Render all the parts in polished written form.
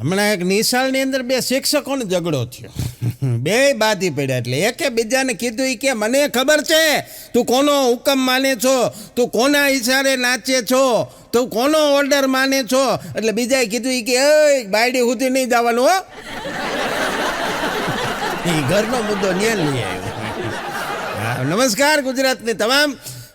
હમણાં એક નિશાળની અંદર બે શિક્ષકોનો ઝઘડો થયો. બે બાધી પડ્યા. એટલે એકે બીજાને કીધું એ કે મને ખબર છે તું કોનો હુકમ માને છો, તું કોના ઈશારે નાચે છો, તું કોનો ઓર્ડર માને છો. એટલે બીજાએ કીધું એ કે એ બાયડી સુધી નહીં જવાનું હો. એ ઘરનો મુદ્દો ન્યા લઈ આવ્યો. નમસ્કાર ગુજરાતની તમામ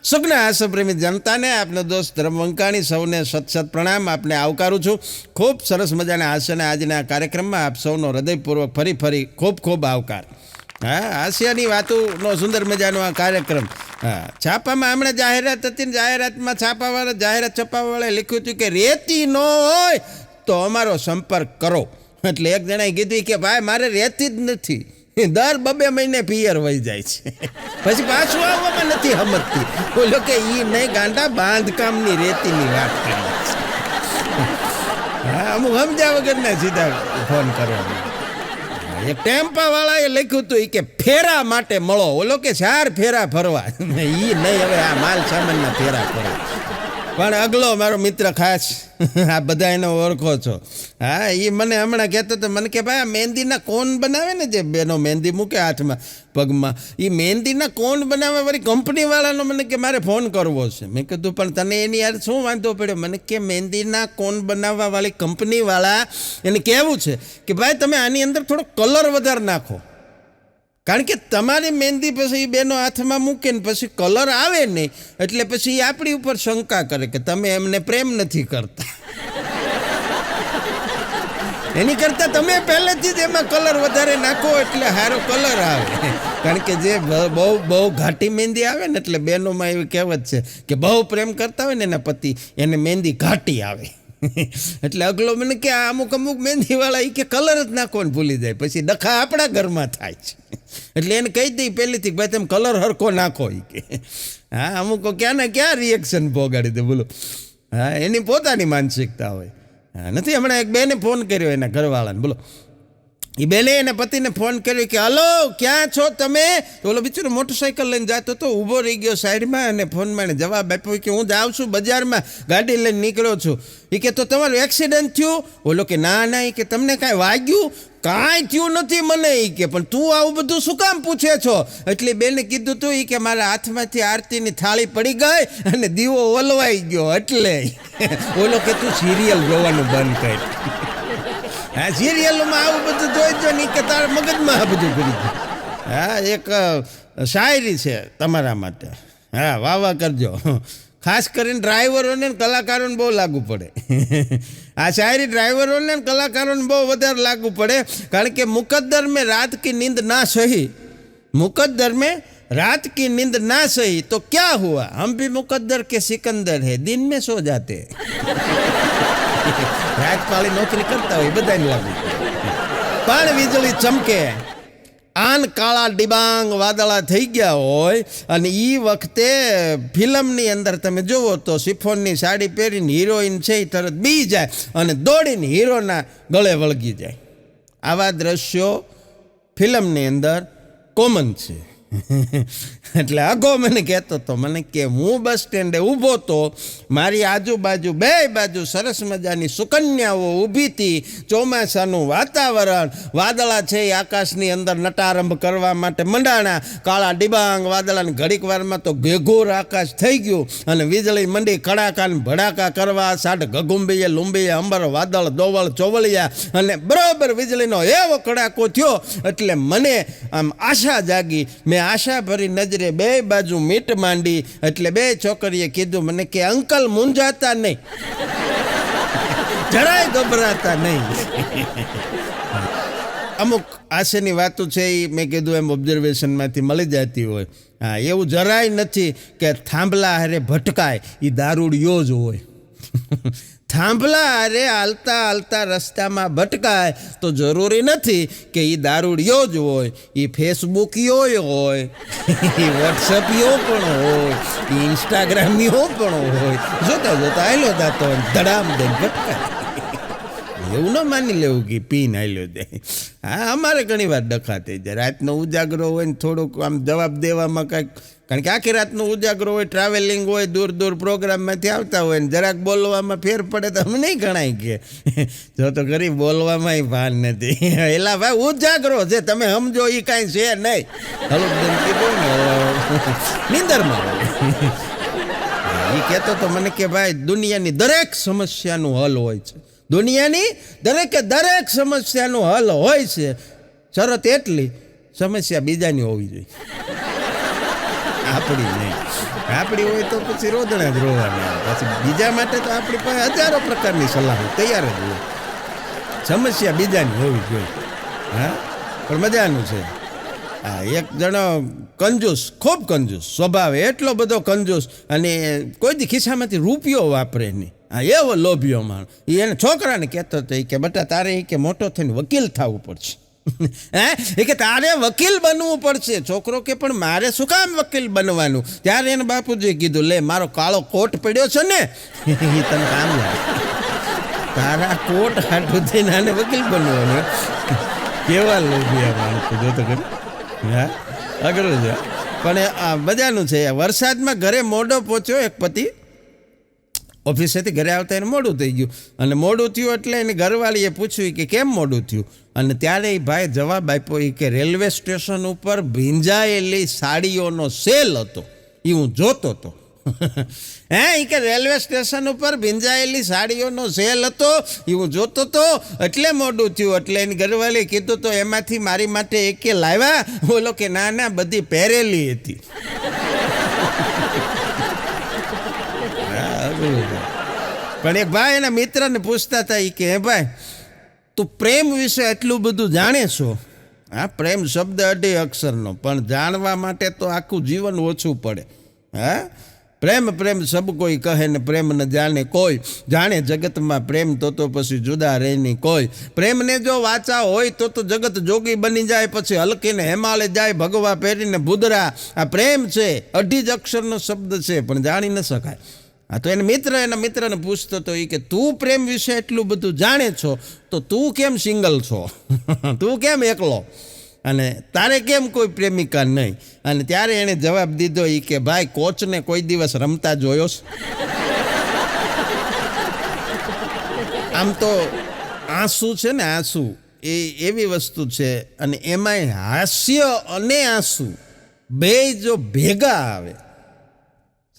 સપના હાસ્યપ્રેમી જનતાને, આપનો દોસ્ત ધર્મ વંકાણી, સૌને સત પ્રણામ. આપને આવકારું છું. ખૂબ સરસ મજાના હાસ્યના આજના કાર્યક્રમમાં આપ સૌનો હૃદયપૂર્વક ફરી ખૂબ ખૂબ આવકાર. હાસ્યની વાતોનો સુંદર મજાનો આ કાર્યક્રમ. છાપામાં હમણાં જાહેરાત હતી ને જાહેરાતમાં છાપાવાળા જાહેરાત છપાવવાળાએ લખ્યું હતું કે રેતી ન હોય તો અમારો સંપર્ક કરો. એટલે એક જણાએ કીધું કે ભાઈ મારે રેતી જ નથી, દર 2 મહિને પિયર વહી જાય છે, પછી પાછું આવવામાં નથી સમજતી. બોલો કે ઈ નહીં ગાંડા બાંધકામની રેતીની વાત કરી છે. અમુક સમજ્યા વગરના સીધા ફોન કરવાનો. એક ટેમ્પા વાળાએ લખ્યું હતું કે ફેરા માટે મળો. ઓલો કે 4 ફેરા ફરવા. ઈ નહીં, હવે આ માલ સામાનના ફેરા ફરવા. પણ અગલો મારો મિત્ર ખાસ, આ બધા એને ઓળખો છો. હા, એ મને હમણાં કહેતો હતો, મને કે ભાઈ આ મહેંદીના કોન બનાવે ને, જે બેનો મહેંદી મૂકે હાથમાં પગમાં, એ મહેંદીના કોન બનાવે વાળી કંપનીવાળાનો મને કે મારે ફોન કરવો છે. મેં કીધું પણ તને એની યાર શું વાંધો પડ્યો? મને કે મહેંદીના કોન બનાવવા વાળી કંપનીવાળા એને કહેવું છે કે ભાઈ તમે આની અંદર થોડો કલર વધારે નાખો, કારણ કે તમારી મહેંદી પછી એ બેનો હાથમાં મૂકે ને પછી કલર આવે નહીં, એટલે પછી એ આપણી ઉપર શંકા કરે કે તમે એમને પ્રેમ નથી કરતા. એની કરતાં તમે પહેલેથી જ એમાં કલર વધારે નાખો એટલે સારો કલર આવે. કારણ કે જે બહુ ઘાટી મહેંદી આવે ને, એટલે બહેનોમાં એવી કહેવત છે કે બહુ પ્રેમ કરતા હોય ને એના પતિ, એને મહેંદી ઘાટી આવે. એટલે અગલો મને કે અમુક મહેંદીવાળા એ કે કલર જ નાખવાનું ભૂલી જાય, પછી ડખા આપણા ઘરમાં થાય છે. એટલે એને કહી દઈ પહેલેથી ભાઈ તમે કલર હરખો નાખો. એ કે હા, અમુકો ક્યાં ને ક્યાં રિએક્શન ભોગાડી દે. બોલો, હા, એની પોતાની માનસિકતા હોય. હા, નથી હમણાં એક બેને ફોન કર્યો એના ઘરવાળાને. બોલો, એ બેને એના પતિને ફોન કર્યો કે હલો ક્યાં છો તમે? તો ઓલો બિચારો મોટરસાઇકલ લઈને જતો તો ઊભો રહી ગયો સાઈડમાં, અને ફોનમાં એને જવાબ આપ્યો કે હું જાઉં છું બજારમાં, ગાડી લઈને નીકળ્યો છું. એ કે તો તમારું એક્સિડન્ટ થયું? ઓલો કે ના, એ કે તમને કાંઈ વાગ્યું? કાંઈ થયું નથી મને. એ કે પણ તું આવું બધું શું કામ પૂછે છો? એટલે બેને કીધું તું એ કે મારા હાથમાંથી આરતીની થાળી પડી ગઈ અને દીવો ઓલવાઈ ગયો. એટલે ઓલો કે તું સિરિયલ જોવાનું બંધ કર. હા, સિરિયલોમાં આવું બધું જોઈજો નહીં કે તારા મગજમાં આ બધું કરી દે. હા, એક શાયરી છે તમારા માટે. હા, વાહ કરજો. ખાસ કરીને ડ્રાઈવરોને કલાકારોને બહુ લાગુ પડે. આ શાયરી ડ્રાઈવરોને કલાકારોને બહુ વધારે લાગુ પડે, કારણ કે મુકદ્દર મેં રાત કી નીંદ ના સહી, मुकद्दर में रात की नींद ना सही तो क्या हुआ, हम भी मुकद्दर के सिकंदर है, दिन में सो जाते. रात पाली नौकरी करता હોય બધાને લાગુ, પણ વીજળી ચમકે, આન કાળા ડિબાંગ વાદળા થઈ ગયા હોય, અને એ વખતે ફિલ્મની અંદર તમે જુઓ તો સિફોનની સાડી પહેરીને હિરોઈન છે એ તરત બી જાય અને દોડીને હિરોના ગળે વળગી જાય. આવા દ્રશ્યો ફિલ્મની અંદર કોમન છે. એટલે અગો મને કહેતો હતો, મને કે હું બસ સ્ટેન્ડે ઊભો તો, મારી આજુબાજુ બે બાજુ સરસ મજાની સુકન્યાઓ ઊભી હતી, ચોમાસાનું વાતાવરણ, વાદળા છે એ આકાશની અંદર નટારંભ કરવા માટે મંડાણા, કાળા ડિબાંગ વાદળાને ઘડીક વારમાં તો ઘેઘોર આકાશ થઈ ગયું, અને વીજળી મંડી કડાકા ને ભડાકા કરવા, સાઢ ગગુંબીએ લુંબીએ અંબર વાદળ દોવળ ચોવળિયા, અને બરોબર વીજળીનો એવો કડાકો થયો એટલે મને આમ આશા જાગી. મેં આશા ભરી નજરે બે બાજુ મીટ માંડી, એટલે બે છોકરીએ કીધું મને કે અંકલ મૂંઝાતા નહીં, જરાય ગભરાતા નહીં. અમુક આશયની વાતો છે એ મેં કીધું એમ ઓબ્ઝર્વેશનમાંથી મળી જતી હોય. હા, એવું જરાય નથી કે થાંભલા હારે ભટકાય એ દારૂડિયો જ હોય. થાંભલા હારે હાલતા હાલતા રસ્તામાં ભટકાય તો જરૂરી નથી કે એ દારૂડિયો જ હોય, એ ફેસબુકીઓ હોય, એ વોટ્સઅપીઓ પણ હોય, એ ઇન્સ્ટાગ્રામીઓ પણ હોય. જોતા જોતા આયલો દાતો ધડામ દઈને ભટકાય. એવું ન માની લેવું કે પીને આયલો દે. હા, અમારે ઘણી વાર ડખા થઈ જાય. રાતનો ઉજાગરો હોય ને થોડુંક આમ જવાબ દેવામાં કાંઈક કારણ કે આખી રાતનું ઉજાગરો હોય, ટ્રાવેલિંગ હોય, દૂર દૂર પ્રોગ્રામમાંથી આવતા હોય ને જરાક બોલવામાં ફેર પડે તો અમે નહીં ગણાય કે જો તો ખરી બોલવામાં ભાન નથી. એલા ભાઈ ઉજાગરો છે, તમે સમજો એ કાંઈ છે નહીં. હલું કીધું ને નીંદરમાં એ કહેતો તો મને કે ભાઈ દુનિયાની દરેક સમસ્યાનું હલ હોય છે, દુનિયાની દરેક સમસ્યાનું હલ હોય છે, શરત એટલી સમસ્યા બીજાની હોવી જોઈએ, આપણી નહીં. આપણી હોય તો પછી રોદણા જ રોવાના, પછી બીજા માટે તો આપણી પાસે હજારો પ્રકારની સલાહ તૈયાર જ હોય. સમસ્યા બીજાની હોવી જોઈએ. હા, પણ મજાનું છે. હા, એક જણો કંજૂસ, ખૂબ કંજૂસ સ્વભાવ, એટલો બધો કંજૂસ, અને કોઈ દી ખિસ્સામાંથી રૂપિયો વાપરે નહીં. હા, એવો લોભિયો માણસ. એ એને છોકરાને કહેતો હતો કે બેટા તારે કે મોટો થઈને વકીલ થવું પડશે. હે કે તારે વકીલ બનવું પડશે. છોકરો કે પણ મારે શું કામ વકીલ બનવાનું? ત્યારે એને બાપુજીએ કીધું લે મારો કાળો કોટ પડ્યો છે ને એ તને કામ લાગે, તારા કોટ હાટું થઈને આને વકીલ બનવાનું. કેવા લોભિયા માણસ જોતો કરી. હા, અઘરું છે પણ મજાનું છે. વરસાદમાં ઘરે મોડો પહોંચ્યો એક પતિ, ઓફિસેથી ઘરે આવતા એને મોડું થઈ ગયું, અને મોડું થયું એટલે એની ઘરવાળીએ પૂછ્યું કે કેમ મોડું થયું? અને ત્યારે એ ભાઈ જવાબ આપ્યો કે રેલવે સ્ટેશન ઉપર ભીંજાયેલી સાડીઓનો સેલ હતો, એ હું જોતો હતો. હે કે રેલવે સ્ટેશન ઉપર ભીંજાયેલી સાડીઓનો સેલ હતો, એ હું જોતો હતો એટલે મોડું થયું. એટલે એની ઘરવાળીએ કીધું તો એમાંથી મારી માટે એકે લાવ્યા? બોલો કે ના ના, બધી પહેરેલી હતી. પણ એક ભાઈ એના મિત્રને પૂછતા હતા કે હે ભાઈ તું પ્રેમ વિશે એટલું બધું જાણે છો? હા, પ્રેમ શબ્દ 2 અક્ષરનો, પણ જાણવા માટે તો આખું જીવન ઓછું પડે. હા, પ્રેમ પ્રેમ સબ કોઈ કહે ને પ્રેમ ન જાણે કોઈ, જાણે જગતમાં પ્રેમ તો પછી જુદા રહેની કોઈ. પ્રેમને જો વાચા હોય તો જગત જોગી બની જાય, પછી હલકીને હેમાલે જાય ભગવા પહેરીને ભૂદરા. આ પ્રેમ છે, 2 જ અક્ષરનો શબ્દ છે, પણ જાણી ન શકાય. હા, તો એના મિત્રને પૂછતો હતો કે તું પ્રેમ વિશે એટલું બધું જાણે છો તો તું કેમ સિંગલ છો? તું કેમ એકલો? અને તારે કેમ કોઈ પ્રેમિકા નહીં? અને ત્યારે એણે જવાબ દીધો કે ભાઈ કોચને કોઈ દિવસ રમતા જોયો છે? આમ તો આંસુ છે ને, આંસુ એ એવી વસ્તુ છે, અને એમાંય હાસ્ય અને આંસુ બે જો ભેગા આવે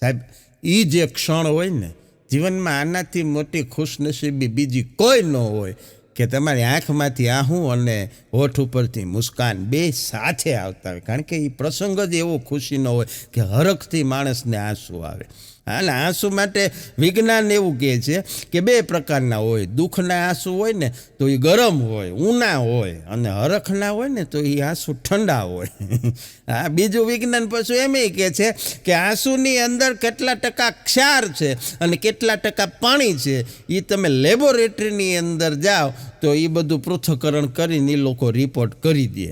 સાહેબ, એ જે ક્ષણ હોય ને જીવનમાં, આનાથી મોટી ખુશનસીબી બીજી કોઈ ન હોય કે તમારી આંખમાંથી આહું અને હોઠ ઉપરથી મુસ્કાન બે સાથે આવતા હોય. કારણ કે એ પ્રસંગ જ એવો ખુશીનો હોય કે હરખથી માણસને આંસુ આવે. અને આંસુ માટે વિજ્ઞાન એવું કહે છે કે 2 પ્રકારના હોય. દુઃખના આંસુ હોય ને તો એ ગરમ હોય, ઊના હોય, અને હરખના હોય ને તો એ આંસુ ઠંડા હોય. હા, બીજું વિજ્ઞાન પાછું એમ કહે છે કે આંસુની અંદર કેટલા ટકા ક્ષાર છે અને કેટલા ટકા પાણી છે, એ તમે લેબોરેટરીની અંદર જાઓ તો એ બધું પૃથ્થકરણ કરીને એ લોકો રિપોર્ટ કરી દે.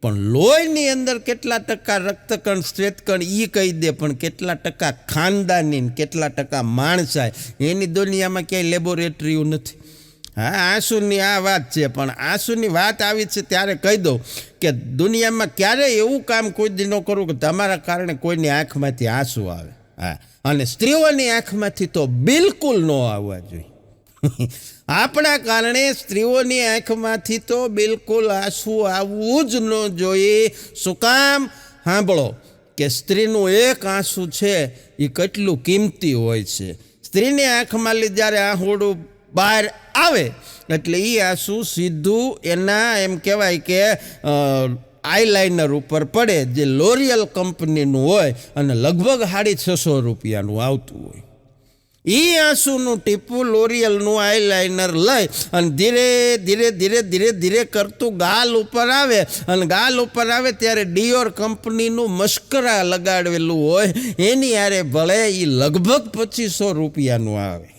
પણ લોહીની અંદર કેટલા ટકા રક્તકણ, શ્વેતકણ એ કહી દે, પણ કેટલા ટકા ખાનદાની, કેટલા ટકા માણસાય, એની દુનિયામાં ક્યાંય લેબોરેટરીઓ નથી. હા, આંસુની આ વાત છે. પણ આંસુની વાત આવી છે ત્યારે કહી દઉં કે દુનિયામાં ક્યારેય એવું કામ કોઈ દી ન કરવું કે તમારા કારણે કોઈની આંખમાંથી આંસુ આવે. હા, અને સ્ત્રીઓની આંખમાંથી તો બિલકુલ ન આવવા જોઈએ. આપણા કારણે સ્ત્રીઓની આંખમાંથી તો બિલકુલ આંસુ આવવું જ ન જોઈએ. શું કામ? સાંભળો કે સ્ત્રીનું એક આંસુ છે એ કેટલું કિંમતી હોય છે. સ્ત્રીની આંખમાં જ્યારે આંસુડું બહાર આવે એટલે એ આંસુ સીધું એના એમ કહેવાય કે આઈલાઇનર ઉપર પડે, જે લોરિયલ કંપનીનું હોય અને લગભગ 650 રૂપિયાનું આવતું હોય. એ આંસુનું ટીપું લોરિયલનું આઈલાઇનર લઈ અને ધીરે ધીરે ધીરે ધીરે ધીરે કરતું ગાલ ઉપર આવે, અને ગાલ ઉપર આવે ત્યારે ડિયોર કંપનીનું મસ્કરા લગાડેલું હોય એની યારે ભલે એ લગભગ 2500 રૂપિયાનું આવે.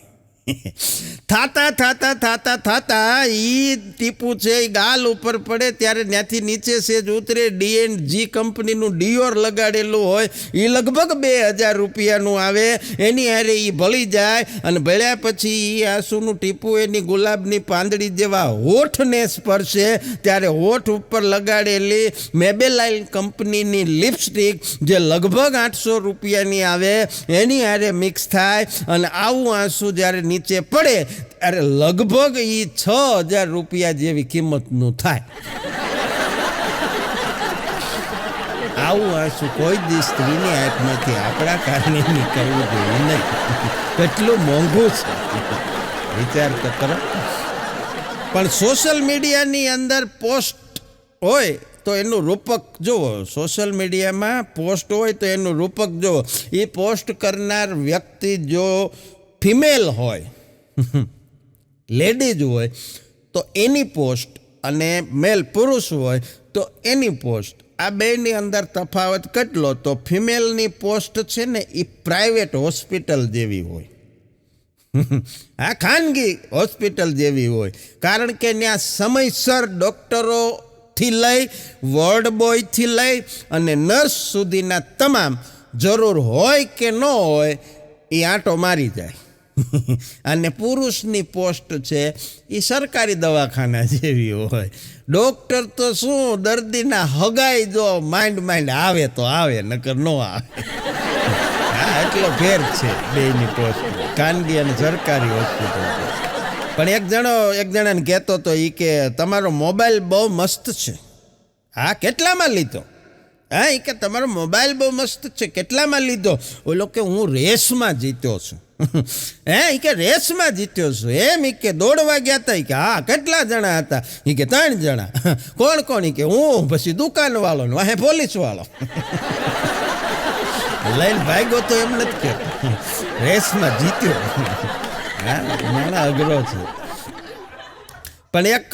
થાતા થાતા થાતા થાતા એ ટીપું છે એ ગાલ ઉપર પડે ત્યારે ત્યાંથી નીચે સેજ ઉતરે D&G કંપનીનું ડિયોર લગાડેલું હોય એ લગભગ 2000 રૂપિયાનું આવે. એની હારે એ ભળી જાય અને ભળ્યા પછી એ આંસુનું ટીપું એની ગુલાબની પાંદડી જેવા હોઠને સ્પર્શે ત્યારે હોઠ ઉપર લગાડેલી મેબેલાઇન કંપનીની લિપસ્ટિક જે લગભગ 800 રૂપિયાની આવે એની હારે મિક્સ થાય અને આવું આંસુ જ્યારે નીચે પડે ત્યારે લગભગ એ 6000 રૂપિયા જેવી કિંમતનું થાય. આવું આંસુ કોઈ દી સ્ત્રીની આંખમાંથી આપણા કારણે નીકળવું જોઈએ નહીં. કેટલું મોંઘું છે વિચાર તો કરો. પણ સોશિયલ મીડિયાની અંદર પોસ્ટ હોય તો એનું રૂપક જુઓ. સોશિયલ મીડિયામાં પોસ્ટ હોય તો એનું રૂપક જુઓ. એ પોસ્ટ કરનાર વ્યક્તિ જો ફિમેલ હોય, લેડીઝ હોય તો એની પોસ્ટ અને મેલ પુરુષ હોય તો એની પોસ્ટ, આ બેની અંદર તફાવત કેટલો? તો ફિમેલની પોસ્ટ છે ને એ પ્રાઇવેટ હોસ્પિટલ જેવી હોય. આ ખાનગી હોસ્પિટલ જેવી હોય, કારણ કે ત્યાં સમયસર ડૉક્ટરોથી લઈ વોર્ડ બોયથી લઈ અને નર્સ સુધીના તમામ જરૂર હોય કે ન હોય એ આંટો મારી જાય. અને પુરુષની પોસ્ટ છે એ સરકારી દવાખાના જેવી હોય. ડૉક્ટર તો શું, દર્દીના હગાઈ જો માઇન્ડ આવે તો આવે, નકર ન આવે. હા, એટલો ફેર છે બેની પોસ્ટ, ખાનગી અને સરકારી હોસ્પિટલ. પણ એક જણાને કહેતો હતો એ કે તમારો મોબાઈલ બહુ મસ્ત છે. હા, કેટલામાં લીધો? હા, એ કે તમારો મોબાઈલ બહુ મસ્ત છે, કેટલામાં લીધો? ઓલો કે હું રેસમાં જીત્યો છું. હે, એ કે રેસમાં જીત્યો છું એમ? એ કે દોડવા ગયા હતા? એ કે હા. કેટલા જણા હતા? એ કે 3 જણા. કોણ કોણ? એ કે હું, પછી દુકાનવાળો ને વાહે પોલીસવાળો. લઈને ભાગ્યો તો એમ નથી કહેતો, રેસમાં જીત્યો. હા, માણા અઘરો છે. પણ એક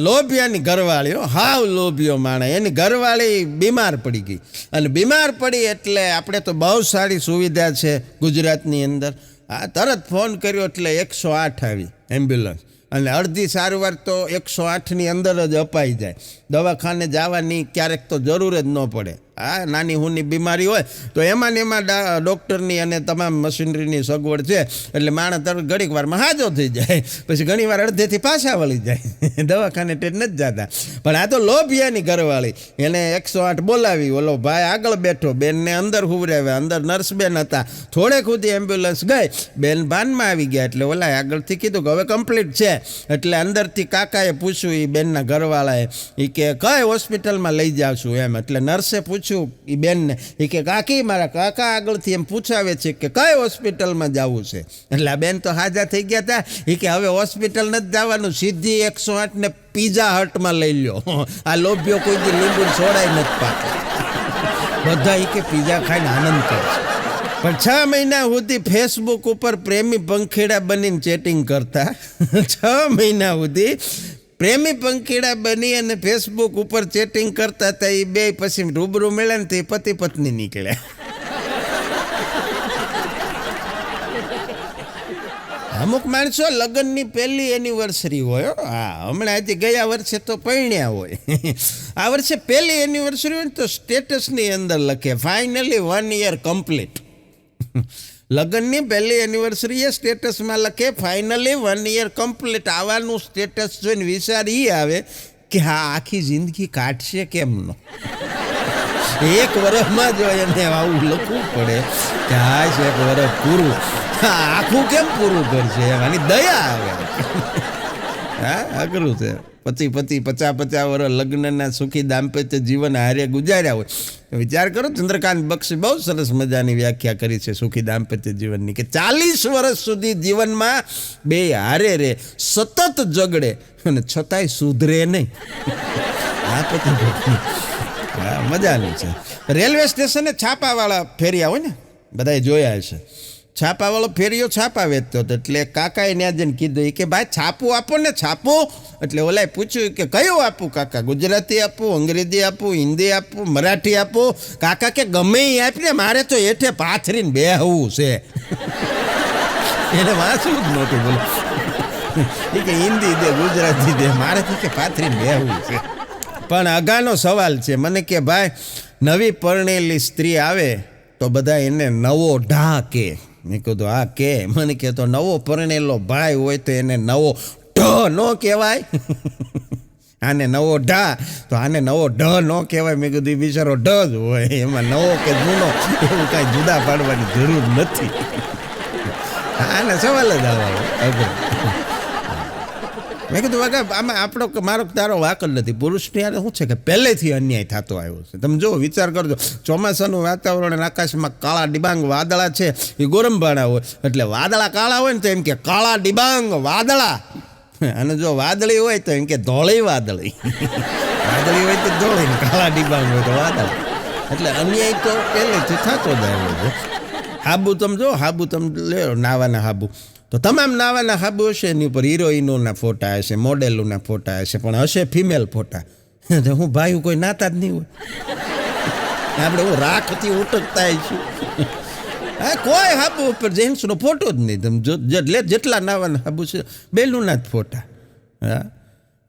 લોભિયાની ઘરવાળીઓ, હાવ લોભિયો માણા, એની ઘરવાળી બીમાર પડી ગઈ. અને બીમાર પડી એટલે આપણે તો બહુ સારી સુવિધા છે ગુજરાતની અંદર. હા, તરત ફોન કર્યો એટલે 108 આવી એમ્બ્યુલન્સ. અને અડધી સારવાર તો 108ની અંદર જ અપાઈ જાય. દવાખાને જવાની ક્યારેક તો જરૂર જ ન પડે. હા, નાની હુની બીમારી હોય તો એમાં ને એમાં ડૉક્ટરની અને તમામ મશીનરીની સગવડ છે એટલે માણસ તરત ઘડીક વારમાં હાજો થઈ જાય. પછી ઘણી વાર અડધેથી પાછા વળી જાય, દવાખાને ટેટ નથી જતા. પણ આ તો લોભિયાની ઘરવાળી, એને 108 બોલાવી. ઓલો ભાઈ આગળ બેઠો, બેનને અંદર હુવરાવ્યા. અંદર નર્સ બેન હતા. થોડેક સુધી એમ્બ્યુલન્સ ગઈ, બેન ભાનમાં આવી ગયા એટલે ઓલા આગળથી કીધું કે હવે કમ્પ્લીટ છે. એટલે અંદરથી કાકાએ પૂછ્યું એ બેનના ઘરવાળાએ, એ કે કઈ હોસ્પિટલમાં લઈ જાઉં છું એમ. એટલે નર્સે પૂછ્યું એ બેનને, એ કે કાકી મારા કાકા આગળથી એમ પૂછાવે છે કે કઈ હોસ્પિટલમાં જવું છે. એટલે આ બેન તો હાજા થઈ ગયા હતા. એ કે હવે હોસ્પિટલ નથી જવાનું, સીધી 108 ને પીઝા હટમાં લઈ લ્યો. આ લોભ્યો કોઈ દી લીંબુ છોડાય નથી પાતો. બધા એ કે પીઝા ખાઈને આનંદ કરે છે. પણ 6 મહિના સુધી ફેસબુક ઉપર પ્રેમી પંખીડા બનીને ચેટિંગ કરતા. 6 મહિના સુધી પ્રેમી પંખીડા બની અને ફેસબુક ઉપર ચેટિંગ કરતા હતા. એ બે પછી રૂબરૂ મળ્યા ને તે પતિ પત્ની નીકળ્યા. અમુક માણસો લગ્નની પહેલી એનિવર્સરી હોય. હા, હમણાં હજી ગયા વર્ષે તો પરણ્યા હોય. આ વર્ષે પહેલી એનિવર્સરી હોય ને તો સ્ટેટસની અંદર લખે ફાઇનલી 1 year કમ્પ્લીટ. લગ્નની પહેલી એનિવર્સરી એ સ્ટેટસમાં લખે ફાઇનલી 1 year કમ્પ્લીટ. આવાનું સ્ટેટસ જોઈને વિચાર એ આવે કે હા, આખી જિંદગી કાઢશે કેમનો? 1 વર્ષમાં જો એને આવું લખવું પડે કે હા છે 1 વર્ષ પૂરું, આખું કેમ પૂરું કરશે? આની દયા આવે. હા, અઘરું છે. પતિ 50 વર્ષ લગ્નના સુખી દાંપત્ય જીવન હારે ગુજાર્યા હોય. વિચાર કરો, ચંદ્રકાંત બક્ષી બહુ સરસ મજાની વ્યાખ્યા કરી છે સુખી દાંપત્ય જીવનની, કે 40 વર્ષ સુધી જીવનમાં બે હારે રે, સતત ઝઘડે અને છતાંય સુધરે નહીં. આ પતિ હા, મજાનું છે. રેલવે સ્ટેશને છાપાવાળા ફેરિયા હોય ને, બધાએ જોયા હશે. છાપાવાળો ફેરિયો છાપા વેચતો હતો. એટલે કાકાએ ત્યાં જઈને કીધું કે ભાઈ છાપું આપો ને, છાપું. એટલે ઓલાએ પૂછ્યું કે કયું આપું કાકા? ગુજરાતી આપું, અંગ્રેજી આપું, હિન્દી આપું, મરાઠી આપું? કાકા કે ગમે એ આપને, મારે તો હેઠે પાથરીને બેહવું છે. એને વાંચવું જ નહોતું બોલો. એ કે હિન્દી દે, ગુજરાતી દે, મારેથી કે પાથરીને બેહવું છે. પણ અગાનો સવાલ છે મને કે ભાઈ નવી પરણેલી સ્ત્રી આવે તો બધા એને નવો ઢા કે. મેં કીધું હા કે. મને કે તો નવો પરણેલો ભાઈ હોય તો એને નવો ઢ ન કહેવાય? આને નવો ઢા તો આને નવો ઢ ન કહેવાય. મેં કીધું બિચારો ઢ જ હોય, એમાં નવો કે જૂનો એવું કાંઈ જુદા પાડવાની જરૂર નથી. આને સવાલ જ આવે. મેં કીધું વાગા આમાં આપણો મારો તારો વાક જ નથી. પુરુષની યાર શું છે કે પહેલેથી અન્યાય થતો આવ્યો છે. તમે જો વિચાર કરજો, ચોમાસાનું વાતાવરણ, આકાશમાં કાળા ડિબાંગ વાદળા છે, એ ગોરંભાણા હોય એટલે વાદળા કાળા હોય ને તો એમ કે કાળા ડિબાંગ વાદળા, અને જો વાદળી હોય તો એમ કે ધોળી વાદળી. વાદળી હોય તો ધોળી ને કાળા ડિબાંગ હોય તો વાદળ. એટલે અન્યાય તો પહેલેથી થતો જ આવ્યો છે. હાબુ તમે જો, હાબુ તમે લે નાવાના હાબુ તો તમામ નાવાના હાબુ હશે એની ઉપર હિરોઈનોના ફોટા હશે, મોડેલોના ફોટા હશે, પણ હશે ફિમેલ ફોટા. હું ભાઈ કોઈ નાતા જ નહીં હોય. આપણે હું રાખથી ઉટકતા છું. હા, કોઈ હાબુ ઉપર જેન્ટ્સનો ફોટો જ નહીં. તમે જેટલા નાવાના હાબુ છે બેલુના જ ફોટા. હા,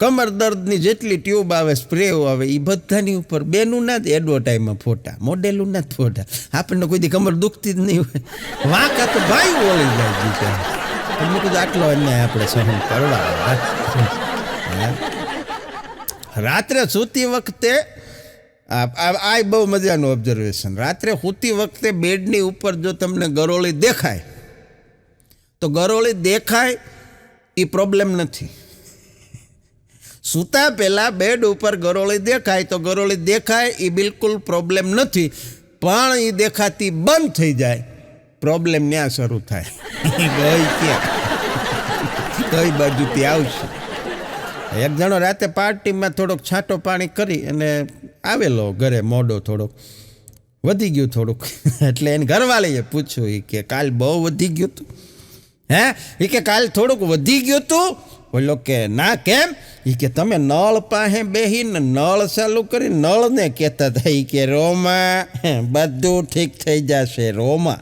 કમર દર્દની જેટલી ટ્યુબ આવે, સ્પ્રે આવે, એ બધાની ઉપર બેનુંના જ એડવર્ટાઈઝમાં ફોટા, મોડેલોના જ ફોટા. આપણને કોઈ દી કમર દુખતી જ નહીં હોય. વાંકા તો ભાઈ ઓળી જાય બીજા. મેં કીધું આટલો અન્યાય આપણે સહન કરવા. રાત્રે સૂતી વખતે આ બહુ મજાનું ઓબ્ઝર્વેશન. રાત્રે સૂતી વખતે બેડની ઉપર જો તમને ગરોળી દેખાય તો ગરોળી દેખાય એ પ્રોબ્લેમ નથી. સૂતા પહેલાં બેડ ઉપર ગરોળી દેખાય તો ગરોળી દેખાય એ બિલકુલ પ્રોબ્લેમ નથી, પણ એ દેખાતી બંધ થઈ જાય પ્રોબ્લેમ ત્યાં શરૂ થાય. ગઈ ક્યાં, કઈ બાજુથી આવશે. એક જણો રાતે પાર્ટીમાં થોડોક છાંટો પાણી કરી અને આવેલો ઘરે મોડો, થોડોક વધી ગયું થોડુંક. એટલે એને ઘરવાળીએ પૂછ્યું, એ કે કાલ બહુ વધી ગયું હતું? હે, એ કે કાલ થોડુંક વધી ગયું હતું? બોલો કે ના, કેમ? એ કે તમે નળ પાસે બેહીને નળ ચાલુ કરી નળને કહેતા હતા એ કે રોમા બધું ઠીક થઈ જશે રોમા,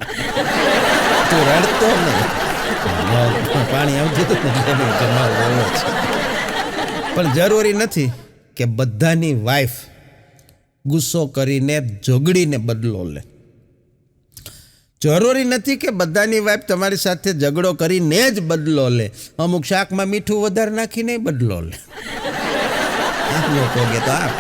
તું રડતો નહીં. પાણી આવતું હતું પણ જરૂરી નથી કે બધાની વાઈફ ગુસ્સો કરીને ઝઘડીને બદલો લે. જરૂરી નથી કે બધાની વાઈફ તમારી સાથે ઝઘડો કરીને જ બદલો લે. અમુક શાકમાં મીઠું વધારે નાખીને બદલો લે. લોકો કે તો આ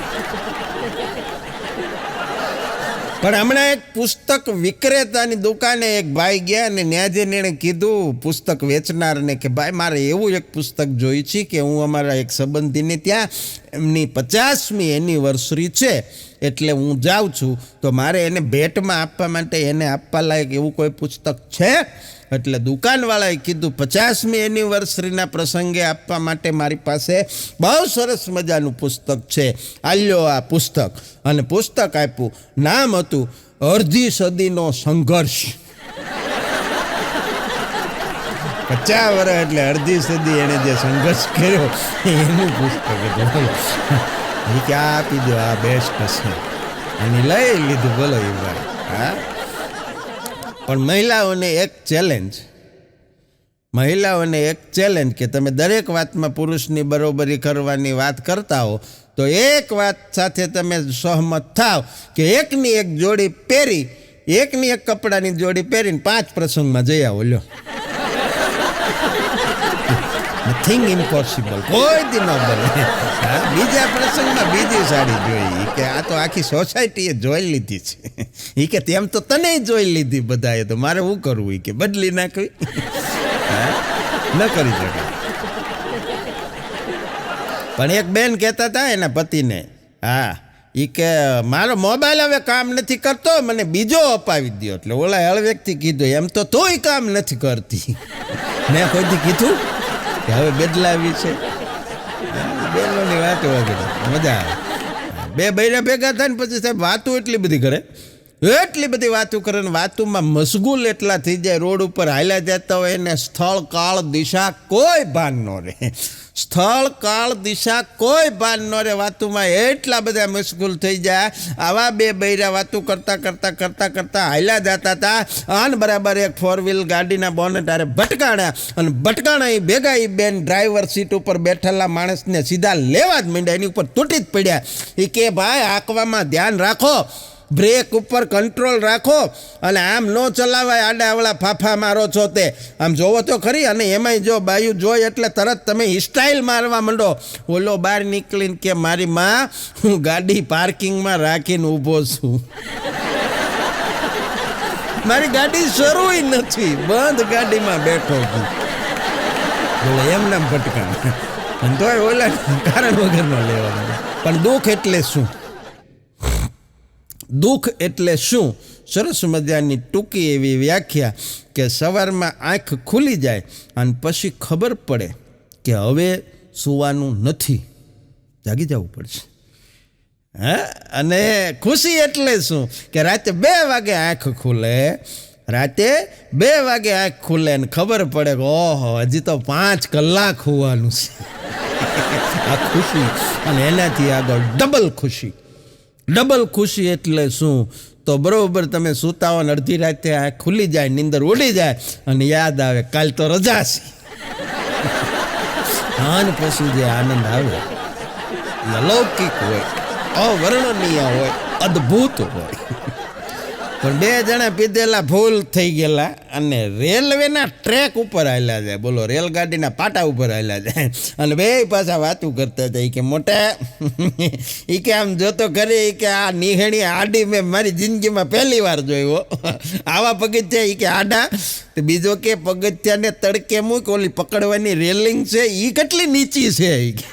પણ હમણાં એક પુસ્તક વિક્રેતાની દુકાને એક ભાઈ ગયા અને ત્યાં જઈને એણે કીધું પુસ્તક વેચનારને કે ભાઈ મારે એવું એક પુસ્તક જોઈ છે કે હું અમારા એક સંબંધીને ત્યાં એમની 50મી એનિવર્સરી છે એટલે હું જાઉં છું તો મારે એને ભેટમાં આપવા માટે એને આપવા લાયક એવું કોઈ પુસ્તક છે? એટલે દુકાનવાળાએ કીધું 50મી એનિવર્સરીના પ્રસંગે આપવા માટે મારી પાસે બહુ સરસ મજાનું પુસ્તક છે, આલ્યો આ પુસ્તક. અને પુસ્તક આપ્યું, નામ હતું અડધી સદીનો સંઘર્ષ. 50 વર્ષ એટલે અડધી સદી એણે જે સંઘર્ષ કર્યો એનું પુસ્તક હતું. એ કે આ આપી દો, આ બેસ્ટ છે. અને લઈ લીધું. બોલો એ ભાઈ. હા, પણ મહિલાઓને એક ચેલેન્જ કે તમે દરેક વાતમાં પુરુષની બરોબરી કરવાની વાત કરતા હો તો એક વાત સાથે તમે સહમત થાવ કે એકની એક જોડી પહેરી, એકની એક કપડાની જોડી પહેરીને 5 પ્રસંગમાં જઈ આવો. લ્યો, નથિંગ ઇમ્પોસિબલ. કોઈ દી ન બને. બીજા પ્રસંગમાં બીજી સાડી જોઈ કે આ તો આખી સોસાયટીએ જોઈ લીધી છે. એ કે તેમ તો તને જોઈ લીધી બધાએ, તો મારે શું કરવું? કે બદલી નાખવી? ન કરી શકે. પણ એક બેન કહેતા હતા એના પતિને, હા, એ કે મારો મોબાઈલ હવે કામ નથી કરતો, મને બીજો અપાવી દો. એટલે ઓલા હળવેકથી કીધું એમ તો તોય કામ નથી કરતી. મેં કોઈથી કીધું કે હવે બદલાવી છે? બેનોની વાતો વગેરે મજા આવે. બે બૈરા ભેગા થાય ને પછી સાહેબ વાતો એટલી બધી કરે એટલી બધી વાતો કરે ને વાતોમાં મશગુલ એટલા થઈ જાય, રોડ ઉપર હાલ્યા જતા હોય એને સ્થળ કાળ દિશા કોઈ ભાન ન રહે, સ્થળ કાળ દિશા કોઈ ભાન ન રહે, વાતોમાં એટલા બધા મશગુલ થઈ જાય. આવા બે બૈરા વાતો કરતાં કરતાં કરતાં કરતાં હાલ્યા જતા હતા અને બરાબર એક 4 વ્હીલ ગાડીના બોનેટ આરે ભટકાણા અને ભટકાણા એ ભેગા એ બેન ડ્રાઈવર સીટ ઉપર બેઠેલા માણસને સીધા લેવા જ માંડ્યા, એની ઉપર તૂટી જ પડ્યા. એ કે ભાઈ આંકવામાં ધ્યાન રાખો, બ્રેક ઉપર કંટ્રોલ રાખો અને આમ ન ચલાવાય, આડાવડા ફાફા મારો છો તે આમ જોવો તો ખરી. અને એમાંય જો બાયું જોઈ એટલે તરત તમે સ્ટાઇલ મારવા માંડો. ઓલો બહાર નીકળીને કે મારી માં હું ગાડી પાર્કિંગમાં રાખીને ઊભો છું, મારી ગાડી શરૂ નથી, બંધ ગાડીમાં બેઠો છું. બોલો એમ નામ ભટકા તોય ઓલા કારણ વગરનો લેવાનો. પણ દુઃખ એટલે શું? દુઃખ એટલે શું? સરસ મજાની ટૂંકી એવી વ્યાખ્યા કે સવારમાં આંખ ખુલી જાય અને પછી ખબર પડે કે હવે સૂવાનું નથી, જાગી જવું પડશે. હા, અને ખુશી એટલે શું કે રાતે 2 વાગે આંખ ખુલે, રાતે 2 વાગે આંખ ખુલે ને ખબર પડે કે ઓહો હજી તો 5 કલાક હોવાનું છે. આ ખુશી. અને એનાથી આગળ ડબલ ખુશી. ડબલ ખુશી એટલે શું? તો બરાબર તમે સૂતા હો ને અડધી રાતે આંખ ખુલી જાય, નીંદર ઉડી જાય અને યાદ આવે કાલ તો રજા છે. અને પછી જે આનંદ આવે એ અલૌકિક હોય, અવર્ણનીય હોય, અદ્ભુત હોય. પણ 2 જણા પીધેલા ભૂલ થઈ ગયેલા અને રેલવેના ટ્રેક ઉપર હાલ્યા જાય, બોલો રેલગાડીના પાટા ઉપર હાલ્યા જાય અને 2 પાછા વાતું કરતા હતા. કે મોટા એ કે આમ જોતો ખરી કે આ નિહણી આડી મેં મારી જિંદગીમાં પહેલી વાર જોયો, આવા પગથિયા એ કે આડા. તો બીજો કે પગથિયાને તડકે મૂક, ઓલી પકડવાની રેલિંગ છે એ કેટલી નીચી છે એ કે.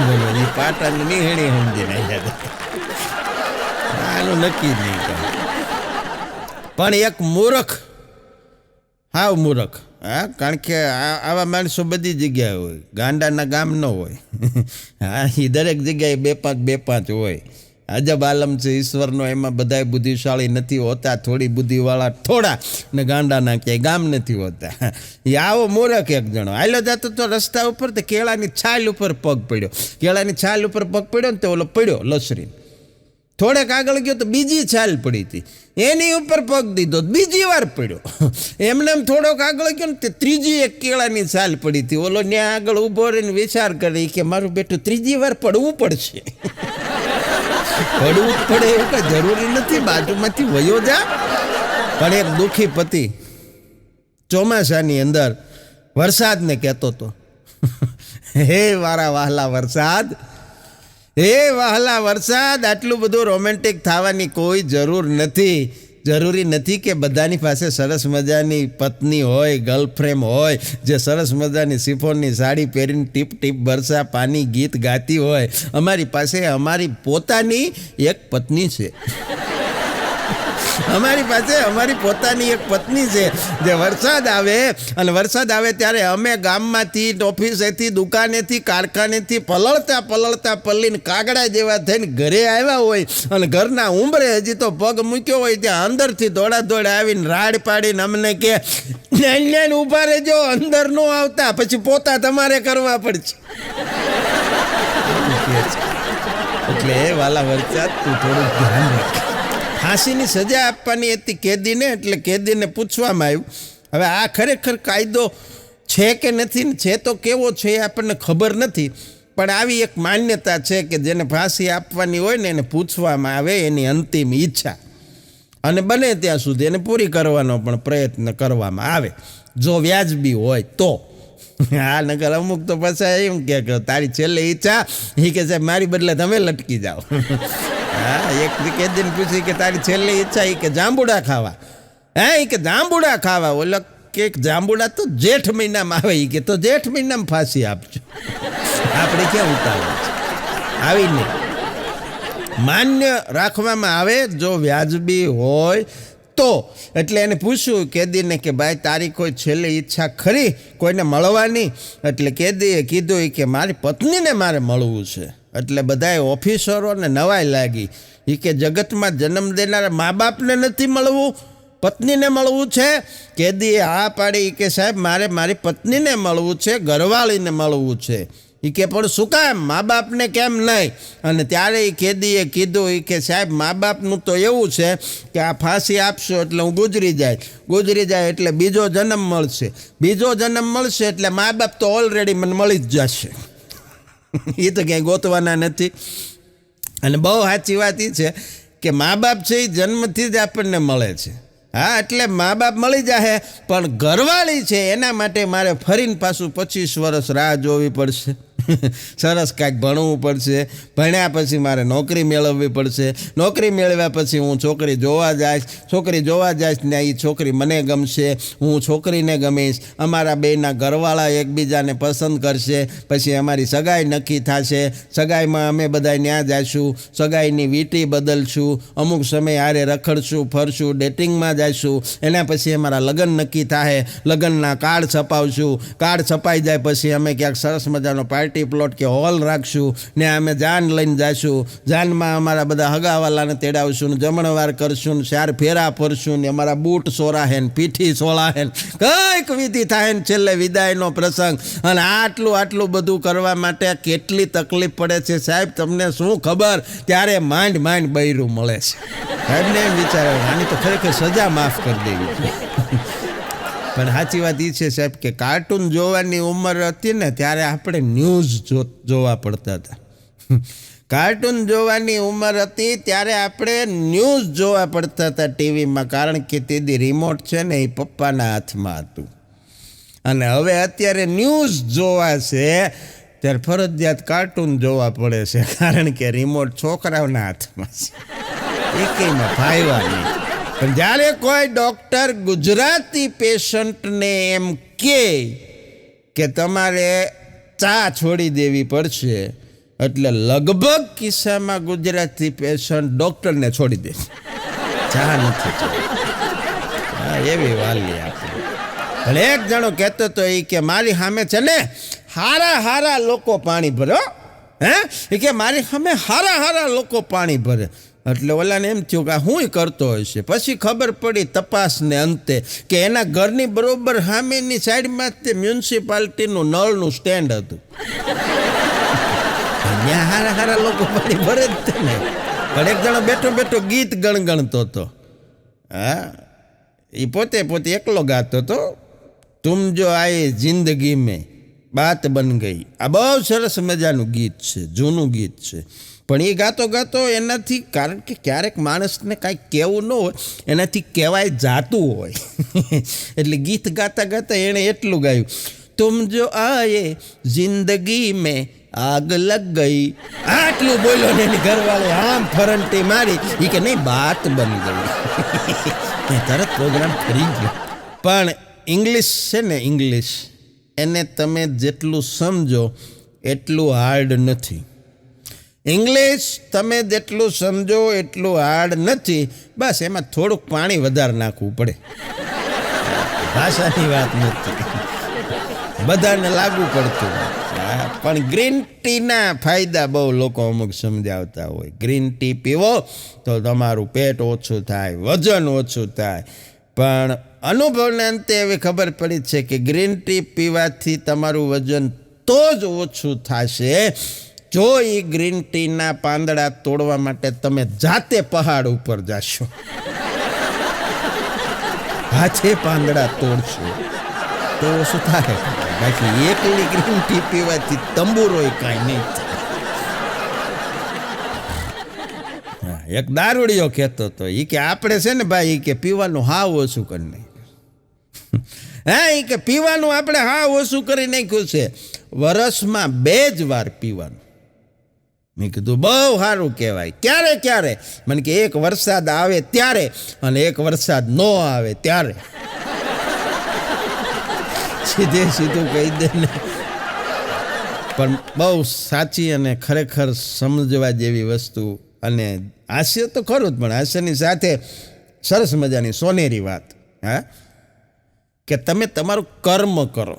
બોલો એ પાટાની નિહણી સમજીને આવ્યા હતા. આનું નક્કી નહીં કરે. પણ એક મૂર્ખ, હાવ મૂર્ખ, હા, કારણ કે આવા માણસો બધી જગ્યાએ હોય, ગાંડાના ગામ ન હોય. હા, એ દરેક જગ્યાએ 2-5 હોય. અજબ આલમ છે ઈશ્વરનો, એમાં બધાય બુદ્ધિશાળી નથી હોતા, થોડી બુદ્ધિવાળા થોડા ને ગાંડાના ક્યાંય ગામ નથી હોતા. એ આવો મૂર્ખ એક જણો હાલ્યો જતો તો રસ્તા ઉપર તો કેળાની છાલ ઉપર પગ પડ્યો, કેળાની છાલ ઉપર પગ પડ્યો ને તો ઓલો પડ્યો લસરીને. થોડેક આગળ ગયો તો બીજી છાલ પડી હતી, એની ઉપર પગ દીધો, બીજી વાર પડ્યો. એમને એમ થોડોક આગળ ગયો ને તે ત્રીજી એક કેળાની છાલ પડી હતી. ઓલો ત્યાં આગળ ઊભો રહીને વિચાર કરે કે મારું બેટું ત્રીજી વાર પડવું પડશે. પડવું જ પડે એવું કઈ જરૂરી નથી, બાજુમાંથી વયો જા. પણ એક દુઃખી પતિ ચોમાસાની અંદર વરસાદને કહેતો હતો, હે મારા વહાલા વરસાદ, હે વહાલા વરસાદ, આટલું બધું રોમેન્ટિક થવાની કોઈ જરૂર નથી. જરૂરી નથી કે બધાની પાસે સરસ મજાની પત્ની હોય, ગર્લફ્રેન્ડ હોય, જે સરસ મજાની સિફોનની સાડી પહેરીને ટીપ ટીપ બરસા પાની ગીત ગાતી હોય. અમારી પાસે અમારી પોતાની એક પત્ની છે. અમારી પાસે અમારી પોતાની એક પત્ની છે. જે વરસાદ આવે અને વરસાદ આવે ત્યારે અમે ગામમાંથી, ઓફિસેથી, દુકાનેથી, કારખાનેથી પલળતા પલળતા પલ્લીને કાગડા જેવા થઈને ઘરે આવ્યા હોય અને ઘરના ઉંબરે હજી તો પગ મૂક્યો હોય ત્યાં અંદરથી દોડા આવીને રાડ પાડીને અમને કે ન્યાન ઊભા રહેજો, અંદર ન આવતા, પછી પોતા તમારે કરવા પડશે. એટલે વાલા વરસાદ તું થોડું ધ્યાન રાખ. ફાંસીની સજા આપવાની હતી કેદીને, એટલે કેદીને પૂછવામાં આવ્યું હવે આ ખરેખર કાયદો છે કે નથી, છે તો કેવો છે એ આપણને ખબર નથી, પણ આવી એક માન્યતા છે કે જેને ફાંસી આપવાની હોય ને એને પૂછવામાં આવે એની અંતિમ ઈચ્છા, અને બને ત્યાં સુધી એને પૂરી કરવાનો પણ પ્રયત્ન કરવામાં આવે, જો વ્યાજબી હોય તો. હા, નગર અમુક તો પાછા એમ કે તારી છેલ્લી ઈચ્છા એ કે સાહેબ મારી બદલે તમે લટકી જાઓ. હા, એક કેદીને પૂછી કે તારી છેલ્લી ઈચ્છા એ કે જાંબુડા ખાવા. હા, એ કે જાંબુડા ખાવા. ઓલો કે જાંબુડા તો જેઠ મહિનામાં આવે, એ કે તો જેઠ મહિનામાં ફાંસી આપજો. આપણે ક્યાં ઉતાવળ છે? આવી નહીં, માન્ય રાખવામાં આવે જો વ્યાજબી હોય તો. એટલે એને પૂછ્યું કેદીને કે ભાઈ તારી કોઈ છેલ્લી ઈચ્છા ખરી કોઈને મળવાની? એટલે કેદીએ કીધું કે મારી પત્નીને મારે મળવું છે. એટલે બધાય ઓફિસરોને નવાઈ લાગી. એ કે જગતમાં જન્મ દેનારા મા બાપને નથી મળવું, પત્નીને મળવું છે? કેદીએ હા પાડી કે સાહેબ મારે મારી પત્નીને મળવું છે, ઘરવાળીને મળવું છે. એ કે પણ શું કામ, મા બાપને કેમ નહીં? અને ત્યારે એ કેદીએ કીધું એ કે સાહેબ મા બાપનું તો એવું છે કે આ ફાંસી આપશો એટલે હું ગુજરી જાય એટલે બીજો જન્મ મળશે, બીજો જન્મ મળશે એટલે મા બાપ તો ઓલરેડી મને મળી જ જશે. એ તો ક્યાંય ગોતવાના નથી. અને બહુ સાચી વાત એ છે કે મા બાપ છે એ જન્મથી જ આપણને મળે છે. હા, એટલે મા બાપ મળી જાય, પણ ઘરવાળી છે એના માટે મારે ફરીને પાછું 25 વર્ષ રાહ જોવી પડશે. સરસ કાંઈક ભણવું પડશે, ભણ્યા પછી મારે નોકરી મેળવવી પડશે, નોકરી મેળવ્યા પછી હું છોકરી જોવા જઈશ ને એ છોકરી મને ગમશે, હું છોકરીને ગમીશ, અમારા બેના ઘરવાળા એકબીજાને પસંદ કરશે, પછી અમારી સગાઈ નક્કી થશે, સગાઈમાં અમે બધા ત્યાં જઈશું, સગાઈની વીંટી બદલશું, અમુક સમય હારે રખડશું ફરશું, ડેટિંગમાં જઈશું, એના પછી અમારા લગ્ન નક્કી થાય, લગ્નના કાર્ડ છપાવશું, કાર્ડ છપાઈ જાય પછી અમે ક્યાંક સરસ મજાનો પાર્ટી પ્લોટ કે હોલ રાખશું ને અમે જાન લઈને જઈશું, જાનમાં અમારા બધા હગાવાલાને તેડાવશું ને જમણવાર કરશું ને 4 ફેરા ફરશું ને અમારા બૂટ સોરાહે ને પીઠી સોળાહે ને કંઈક વિધિ થાય ને છેલ્લે વિદાયનો પ્રસંગ. અને આટલું બધું કરવા માટે કેટલી તકલીફ પડે છે સાહેબ, તમને શું ખબર? ત્યારે માંડ બૈરું મળે છે. સાહેબને એમ વિચારે આની તો ખરેખર સજા માફ કરી દેવી છે. પણ સાચી વાત એ છે સાહેબ કે કાર્ટૂન જોવાની ઉંમર હતી ને ત્યારે આપણે ન્યૂઝ જોવા પડતા હતા. કાર્ટૂન જોવાની ઉંમર હતી ત્યારે આપણે ન્યૂઝ જોવા પડતા હતા ટીવીમાં, કારણ કે તેથી રિમોટ છે ને એ પપ્પાના હાથમાં હતું. અને હવે અત્યારે ન્યૂઝ જોવા છે ત્યારે ફરજિયાત કાર્ટૂન જોવા પડે છે, કારણ કે રિમોટ છોકરાઓના હાથમાં છે, એકેયમાં ફાયવા નહીં. પણ જ્યારે કોઈ ડૉક્ટર ગુજરાતી પેશન્ટને એમ કે તમારે ચા છોડી દેવી પડશે, એટલે લગભગ કિસ્સામાં ગુજરાતી પેશન્ટ ડૉક્ટરને છોડી દે, ચા નથી. હા, એવી વાલી આપણે. પણ એક જણો કહેતો હતો એ કે મારી સામે છે ને હારા લોકો પાણી ભરે, એ કે મારી સામે હારા લોકો પાણી ભરે. એટલે ઓલાને એમ થયું કે હું કરતો હશે. પછી ખબર પડી તપાસને અંતે કે એના ઘરની બરોબર સામેની સાઈડમાં તે મ્યુનિસિપાલિટીનું નળનું સ્ટેન્ડ હતું. ત્યાં હારા લોકો પાણી ભરે જ તે ને. પણ એક જણો બેઠો ગીત ગણગણતો હતો. હા, એ પોતે એકલો ગાતો હતો. તુમ જો આયે જિંદગી મેં બાત બન ગઈ. આ બહુ સરસ મજાનું ગીત છે, જૂનું ગીત છે. પણ એ ગાતો એનાથી, કારણ કે ક્યારેક માણસને કાંઈક કહેવું ન હોય, એનાથી કહેવાય જાતું હોય. એટલે ગીત ગાતા એણે એટલું ગાયું, તુમ જો આયે જિંદગી મેં આગ લગ ગઈ. આટલું બોલ્યો ને એની ઘરવાળે આમ ફરંટી મારી, એ કે નહીં બાત બની ગઈ. તરત પ્રોગ્રામ કરી ગયો. પણ ઇંગ્લિશ છે ને, ઇંગ્લિશ એને તમે જેટલું સમજો એટલું હાર્ડ નથી. ઇંગ્લિશ તમે જેટલું સમજો એટલું હાર્ડ નથી. બસ એમાં થોડુંક પાણી વધારે નાખવું પડે. ભાષાની વાત નથી, બધાને લાગુ પડતું. પણ ગ્રીન ટીના ફાયદા બહુ લોકો અમુક સમજાવતા હોય. ગ્રીન ટી પીવો તો તમારું પેટ ઓછું થાય, વજન ઓછું થાય. પણ અનુભવને અંતે એવી ખબર પડી છે કે ગ્રીન ટી પીવાથી તમારું વજન તો જ ઓછું થશે જો એ ગ્રીન ટીના પાંદડા તોડવા માટે તમે જાતે પહાડ ઉપર જશો, હાથે પાંદડા તોડશો તો શું થાય. બાકી એકલી ગ્રીન ટી પીવાથી તંબુરોય કાંઈ નહીં થાય. એક દારૂડિયો કહેતો હતો, એ કે આપણે છે ને ભાઈ, એ કે પીવાનું હાવ ઓછું કરી નાખ્યું. હા, એ કે પીવાનું આપણે હાવ ઓછું કરી નાખ્યું છે, વરસમાં 2 જ વાર પીવાનું. મેં કીધું બહુ સારું કહેવાય. ક્યારે? મને કે એક વરસાદ આવે ત્યારે અને એક વરસાદ ન આવે ત્યારે. સીધું કહી દે ને. પણ બહુ સાચી અને ખરેખર સમજવા જેવી વસ્તુ. અને હાસ્ય તો ખરું જ, પણ હાસ્યની સાથે સરસ મજાની સોનેરી વાત. હા, કે તમે તમારું કર્મ કરો.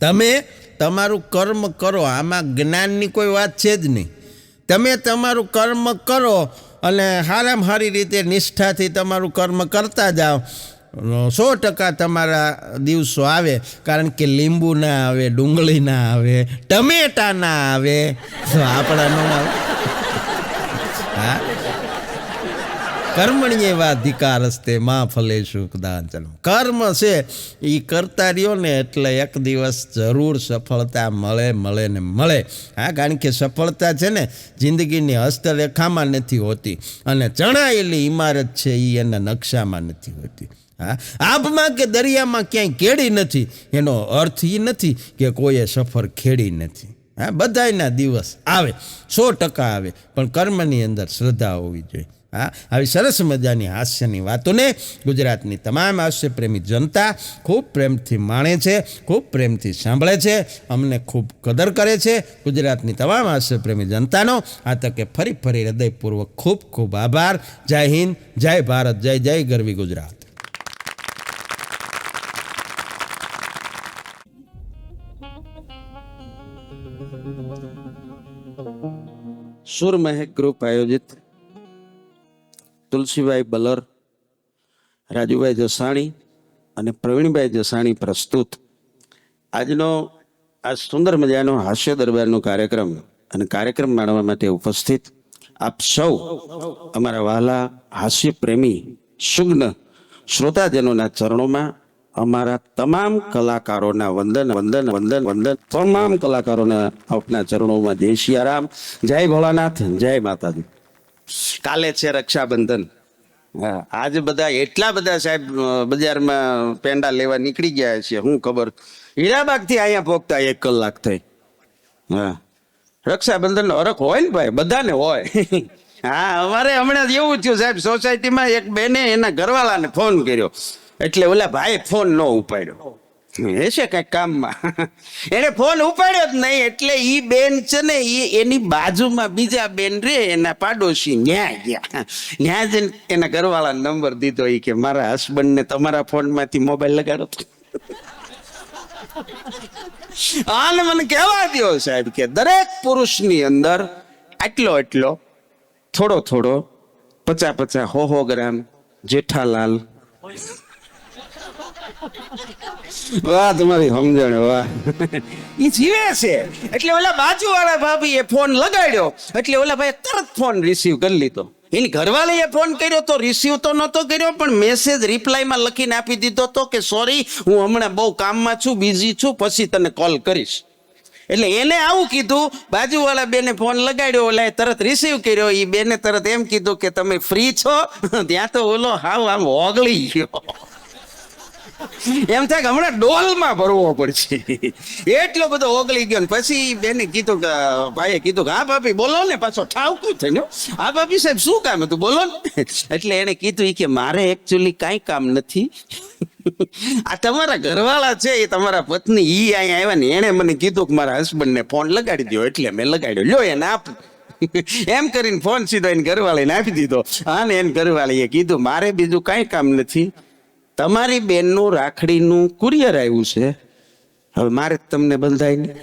તમે તમારું કર્મ કરો, આમાં જ્ઞાનની કોઈ વાત છે જ નહીં. તમે તમારું કર્મ કરો અને સારામાં સારી રીતે નિષ્ઠાથી તમારું કર્મ કરતા જાઓ, 100% તમારા દિવસો આવે. કારણ કે લીંબુ ના આવે, ડુંગળી ના આવે, ટમેટા ના આવે, તો આપણા ન આવે. હા, કર્મણ્યેવાધિકારસ્તે મા ફલેષુ કદાચન. કર્મ છે એ કરતા રહ્યો ને એટલે એક દિવસ જરૂર સફળતા મળે મળે ને મળે. હા, કારણ કે સફળતા છે ને જિંદગીની હસ્તરેખામાં નથી હોતી, અને ચણાયેલી ઇમારત છે એ એના નકશામાં નથી હોતી. હા, આબમાં કે દરિયામાં ક્યાંય કેડી નથી, એનો અર્થ એ નથી કે કોઈએ સફર ખેડી નથી. હા, બધાયના દિવસ આવે, 100% આવે, પણ કર્મની અંદર શ્રદ્ધા હોવી જોઈએ. હા, આવી સરસ મજાની હાસ્યની વાતોને ગુજરાતની તમામ હાસ્યપ્રેમી જનતા ખૂબ પ્રેમથી માણે છે, ખૂબ પ્રેમથી સાંભળે છે, અમને ખૂબ કદર કરે છે. ગુજરાતની તમામ હાસ્યપ્રેમી જનતાનો આ તકે ફરી હૃદયપૂર્વક ખૂબ ખૂબ આભાર. જય હિન્દ, જય ભારત, જય જય ગરવી ગુજરાત. સુર મહેક ગ્રુપ આયોજિત તુલસીભાઈ બલર, રાજુભાઈ જસાણી અને પ્રવીણભાઈ જસાણી પ્રસ્તુત આજનો આ સુંદર મજાનો હાસ્ય દરબારનો કાર્યક્રમ અને કાર્યક્રમ માણવા માટે ઉપસ્થિત આપ સૌ અમારા વહાલા હાસ્ય પ્રેમી સુગ્ન શ્રોતાજનોના ચરણોમાં અમારા તમામ કલાકારોના વંદન વંદન વંદન વંદન. તમામ કલાકારોના આપના ચરણોમાં જય સિયારામ, જય ભોળાનાથ, જય માતાજી. કાલે છે રક્ષાબંધન. હા, આજે બધા એટલા બધા સાહેબ બજારમાં પેંડા લેવા નીકળી ગયા છે, શું ખબર હીરાબાગ થી અહીંયા પહોંચતા 1 કલાક થઈ. હા, રક્ષાબંધન નો હરખ હોય ને ભાઈ, બધાને હોય. હા, અમારે હમણાં એવું થયું સાહેબ, સોસાયટીમાં એક બેને એના ઘરવાળાને ફોન કર્યો, એટલે ઓલા ભાઈ ફોન ન ઉપાડ્યો. હશે કઈક કામમાં, એને ફોન ઉપાડ્યો જ નહીં. એટલે ઈ બેન છે ને એની બાજુમાં બીજા બેન રે એના પાડોશી ન્યા ગયા. ન્યા જઈને એના ઘરવાળા નંબર દીધો, ઈ કે મારા હસબન્ડ ને તમારા ફોન માંથી મોબાઈલ લગાડો. આને મને કહેવા દો સાહેબ કે દરેક પુરુષની અંદર આટલો એટલો થોડો થોડો 50-50 100 ગ્રામ જેઠાલાલ. વાહ, તમારી સમજણ, વાહ. ઈ જીવે છે. એટલે ઓલા બાજુ વાળા ભાભી એ ફોન લગાડ્યો, એટલે ઓલા ભાઈ તરત ફોન રિસીવ કરી લીધો. એની ઘરવાળીએ ફોન કર્યો તો રિસીવ તો નહોતો કર્યો, પણ મેસેજ રિપ્લાયમાં લખીને આપી દીધો તો કે સોરી, હું હમણાં બહુ કામમાં છું, બિઝી છું, પછી તને કોલ કરીશ. એટલે એને આવું કીધું. બાજુવાળા બેને ફોન લગાડ્યો, ઓલા તરત રિસીવ કર્યો. એ બેને તરત એમ કીધું કે તમે ફ્રી છો? ત્યાં તો ઓલો હાવ આમ ઓગળી ગયો. એમ થાય કે હમણાં ડોલમાં ભરવો પડશે, એટલો બધો ઓગળી ગયો. પછી બેને કીધું કે ભાઈએ કીધું કે હા ભાભી બોલો ને, પાછો ઠાવકું થઈને, હા ભાભી સાહેબ શું કામ હતું બોલો ને. એટલે એને કીધું કે મારે એકચ્યુઅલી કાંઈ કામ નથી, આ તમારા ઘરવાળા છે એ તમારા પત્ની ઈ અહીંયા આવ્યા ને, એને મને કીધું કે મારા હસબન્ડને ફોન લગાડી દો, એટલે મેં લગાડ્યો, લ્યો એને આપું. એમ કરીને ફોન સીધો એને ઘરવાળીને આપી દીધો. હા, ને એને ઘરવાળીએ કીધું મારે બીજું કાંઈ કામ નથી, તમારી બેનનું રાખડીનું કુરિયર આવ્યું છે, હવે મારે તમને બંધાય ને.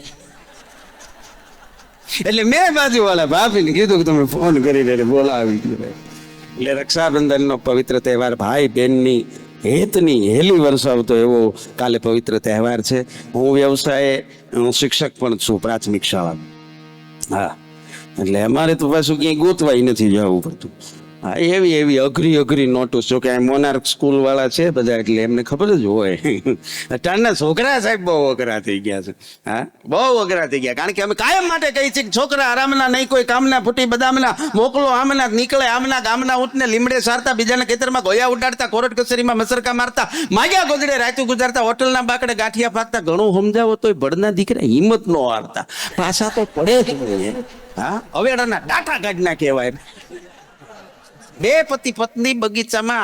એટલે મેં બાજુવાળા ભાભીને કીધું કે તમે ફોન કરીને બોલાવી દો. એટલે રક્ષાબંધનનો પવિત્ર તહેવાર ભાઈ બહેનની હેતની હેલી વરસાવતો એવો કાલે પવિત્ર તહેવાર છે. હું વ્યવસાય શિક્ષક પણ છું પ્રાથમિક શાળા. હા, એટલે અમારે તો પાછું ક્યાંય ગોતવાય નથી જવું પડતું. હા, એવી એવી અઘરી નોટો. જો કે મોનાર્ક સ્કૂલ વાળા છે બધા, એટલે એમને ખબર જ હોય. અત્યારના છોકરા સાહેબ બહુ અઘરા થઈ ગયા છે. હા, બહુ અઘરા થઈ ગયા. કારણ કે અમે કાયમ માટે કહી છીએ કે છોકરા આરામના નહીં, કોઈ કામના ફૂટી બદામના, મોકલો આમના નીકળે આમના, ગામના ઊંટને લીમડે સારતા, બીજાના ખેતરમાં ગોયા ઉડાડતા, કોર્ટ કચેરીમાં મસરકા મારતા, માગ્યા ગોદડે રાતું ગુજારતા, હોટલના બાકડે ગાંઠિયા ફાકતા. ઘણું સમજાવો તોય બળના દીકરા હિંમત નો હારતા, પાછા તો પડે જ નહીં. હા, હવેડાના ડાટા કાઢના કહેવાય. બે પતિ પત્ની બગીચામાં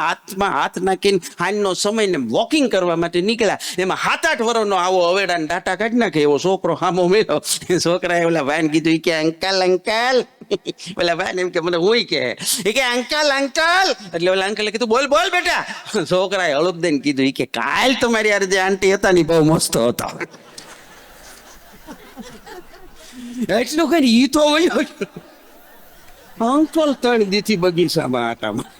હાથ નાખીને હાંજનો સમય ને વોકિંગ કરવા માટે નીકળ્યા. એમાં 7-8 વર્ષનો આવો અવેડાને ડાટા કાઢી નાખે એવો છોકરો સામો મેળ્યો. છોકરાએ ઓલા ભાઈને કીધું કે અંકલ ઓલા ભાઈ એમ કે મને હું કે અંકલ એટલે ઓલા અંકલે કીધું બોલ બેટા. છોકરાએ હળુક દઈને કીધું કે કાલ તમારી યાર જે આંટી હતા ને બહુ મસ્ત હતા. એટલું કઈ ઈ તો વયો અંકલ 3 દીથી બગીચામાં આટામાં.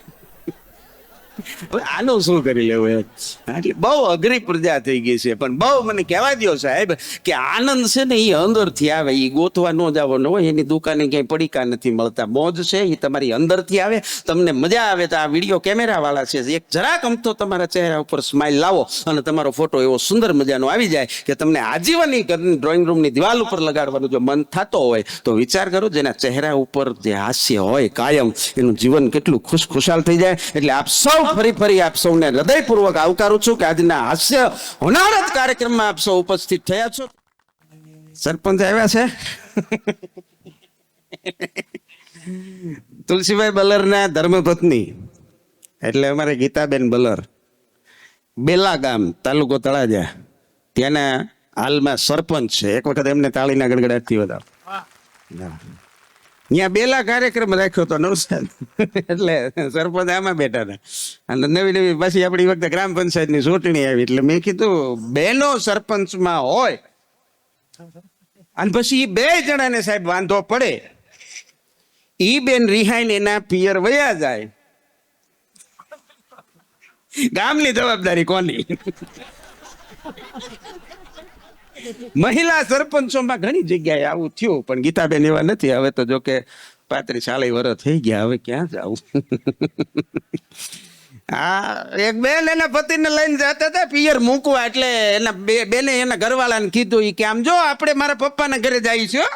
હવે આનું શું કરી લેવું એમ? એટલે બહુ અઘરી પ્રજા થઈ ગઈ છે. પણ બહુ મને કહેવા દો સાહેબ કે આનંદ છે ને એ અંદરથી આવે, એ ગોતવા ન જવાનો હોય. એની દુકાને ક્યાંય પડીકા નથી મળતા. મોજ છે એ તમારી અંદરથી આવે. તમને મજા આવે તો આ વિડીયો કેમેરા વાળા છે એક જરાક અમથો તમારા ચહેરા ઉપર સ્માઇલ લાવો અને તમારો ફોટો એવો સુંદર મજાનો આવી જાય કે તમને આજીવન ડ્રોઈંગ રૂમની દિવાલ ઉપર લગાડવાનું જો મન થતો હોય તો વિચાર કરો, જેના ચહેરા ઉપર જે હાસ્ય હોય કાયમ, એનું જીવન કેટલું ખુશખુશાલ થઈ જાય. એટલે આપ સૌ ફરી આપ સૌને હૃદયપૂર્વક આવકારું છું કે આજના હાસ્ય હોનારત કાર્યક્રમમાં આપ સૌ ઉપસ્થિત થયા છો. સરપંચ આવ્યા છે તુલસીભાઈ બલરના ધર્મપત્ની એટલે અમારે ગીતાબેન બલર, બેલા ગામ, તાલુકો તળાજા, ત્યાંના હાલમાં સરપંચ છે. એક વખત એમને તાળીના ગડગડાટથી વધારો ત્યાં બેલા કાર્યક્રમ રાખ્યો હતો નવસાદ, એટલે સરપંચ આમાં બેઠા હતા. અને નવી પાછી આપણી વખતે ગ્રામ પંચાયતની ચૂંટણી આવી એટલે મેં કીધું બેનો સરપંચમાં હોય અને પછી એ 2 જણાને સાહેબ વાંધો પડે, ઈ બેન રિહાઈને એના પિયર વયા જાય, ગામની જવાબદારી કોની? મહિલા સરપંચોમાં ઘણી જગ્યાએ આવું થયું, પણ ગીતાબેન એવા નથી. હવે તો જો કે 35-40 વર્ષ થઈ ગયા, હવે ક્યાં જાવું? હા, એક બેન એના પતિને લઈને જતા હતા પિયર મૂકવા, એટલે એના બેને એના ઘરવાળાને કીધું કે આમ જો આપણે મારા પપ્પાના ઘરે જઈએ છીએ.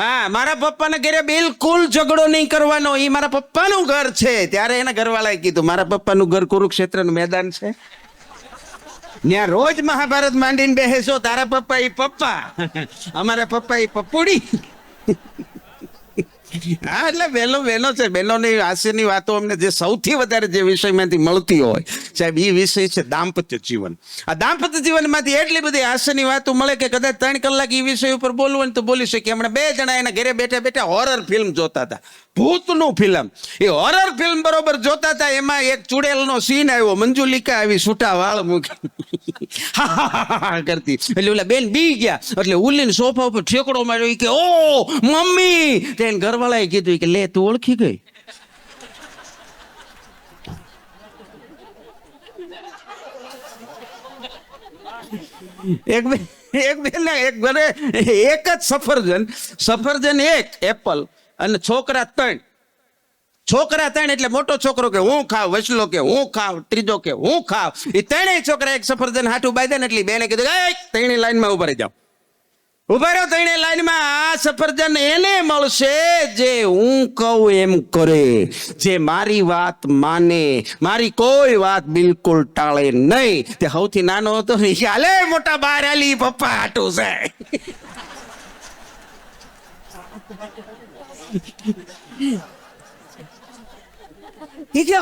હા, મારા પપ્પાના ઘરે બિલકુલ ઝઘડો નહીં કરવાનો, એ મારા પપ્પાનું ઘર છે. ત્યારે એના ઘરવાળાએ કીધું મારા પપ્પાનું ઘર કુરુક્ષેત્રનું મેદાન છે, ત્યાં રોજ મહાભારત માંડીને બેસો. તારા પપ્પા એ પપ્પા, અમારા પપ્પા એ પપ્પુડી. હા, એટલે બહેનો છે. બહેનોની હાસ્યની વાતો અમને જે સૌથી વધારે જે વિષયમાંથી મળતી હોય સાહેબ, એ વિષય છે દાંપત્ય જીવન. આ દાંપત્ય જીવનમાંથી એટલી બધી હાસ્યની વાતો મળે કે કદાચ 3 કલાક એ વિષય ઉપર બોલવું હોય તો બોલી શકીએ. હમણાં 2 જણા એના ઘરે બેઠા હોરર ફિલ્મ જોતા હતા, ભૂતનું ફિલ્મ. એ હોરર ફિલ્મ બરોબર જોતા હતા, એમાં એક ચુડેલનો સીન આવ્યો, મંજુલિકા આવી છૂટા વાળ મૂકી કરતી, એટલે ઓલા બેન બી ગયા, એટલે ઉલ્લીને સોફા ઉપર ઠેકડો માર્યો કે ઓ મમ્મી. તેને ઘરવાળાએ કીધું કે લે તું ઓળખી ગઈ? એક બેન એક ઘરે એક જ સફરજન 1 એપલ અને છોકરા 3 એટલે મોટો છોકરો કે હું ખાવ, વસલો કે હું ખાવ, ત્રીજો કે હું ખાવ. એ 3 છોકરા એક સફરજન હાટું બાંધ્યા ને એટલે બેને કીધું 3 લાઈનમાં ઉભા રહી જાઓ. ઉભા રહ્યો 3 લાઈનમાં. આ સફરજન એને મળશે જે હું કહું એમ કરે, જે મારી વાત માને, મારી કોઈ વાત બિલકુલ ટાળે નહીં. તે સૌથી નાનો હતો ને હાલે મોટા બહાર આલી પપ્પા હાટું છે.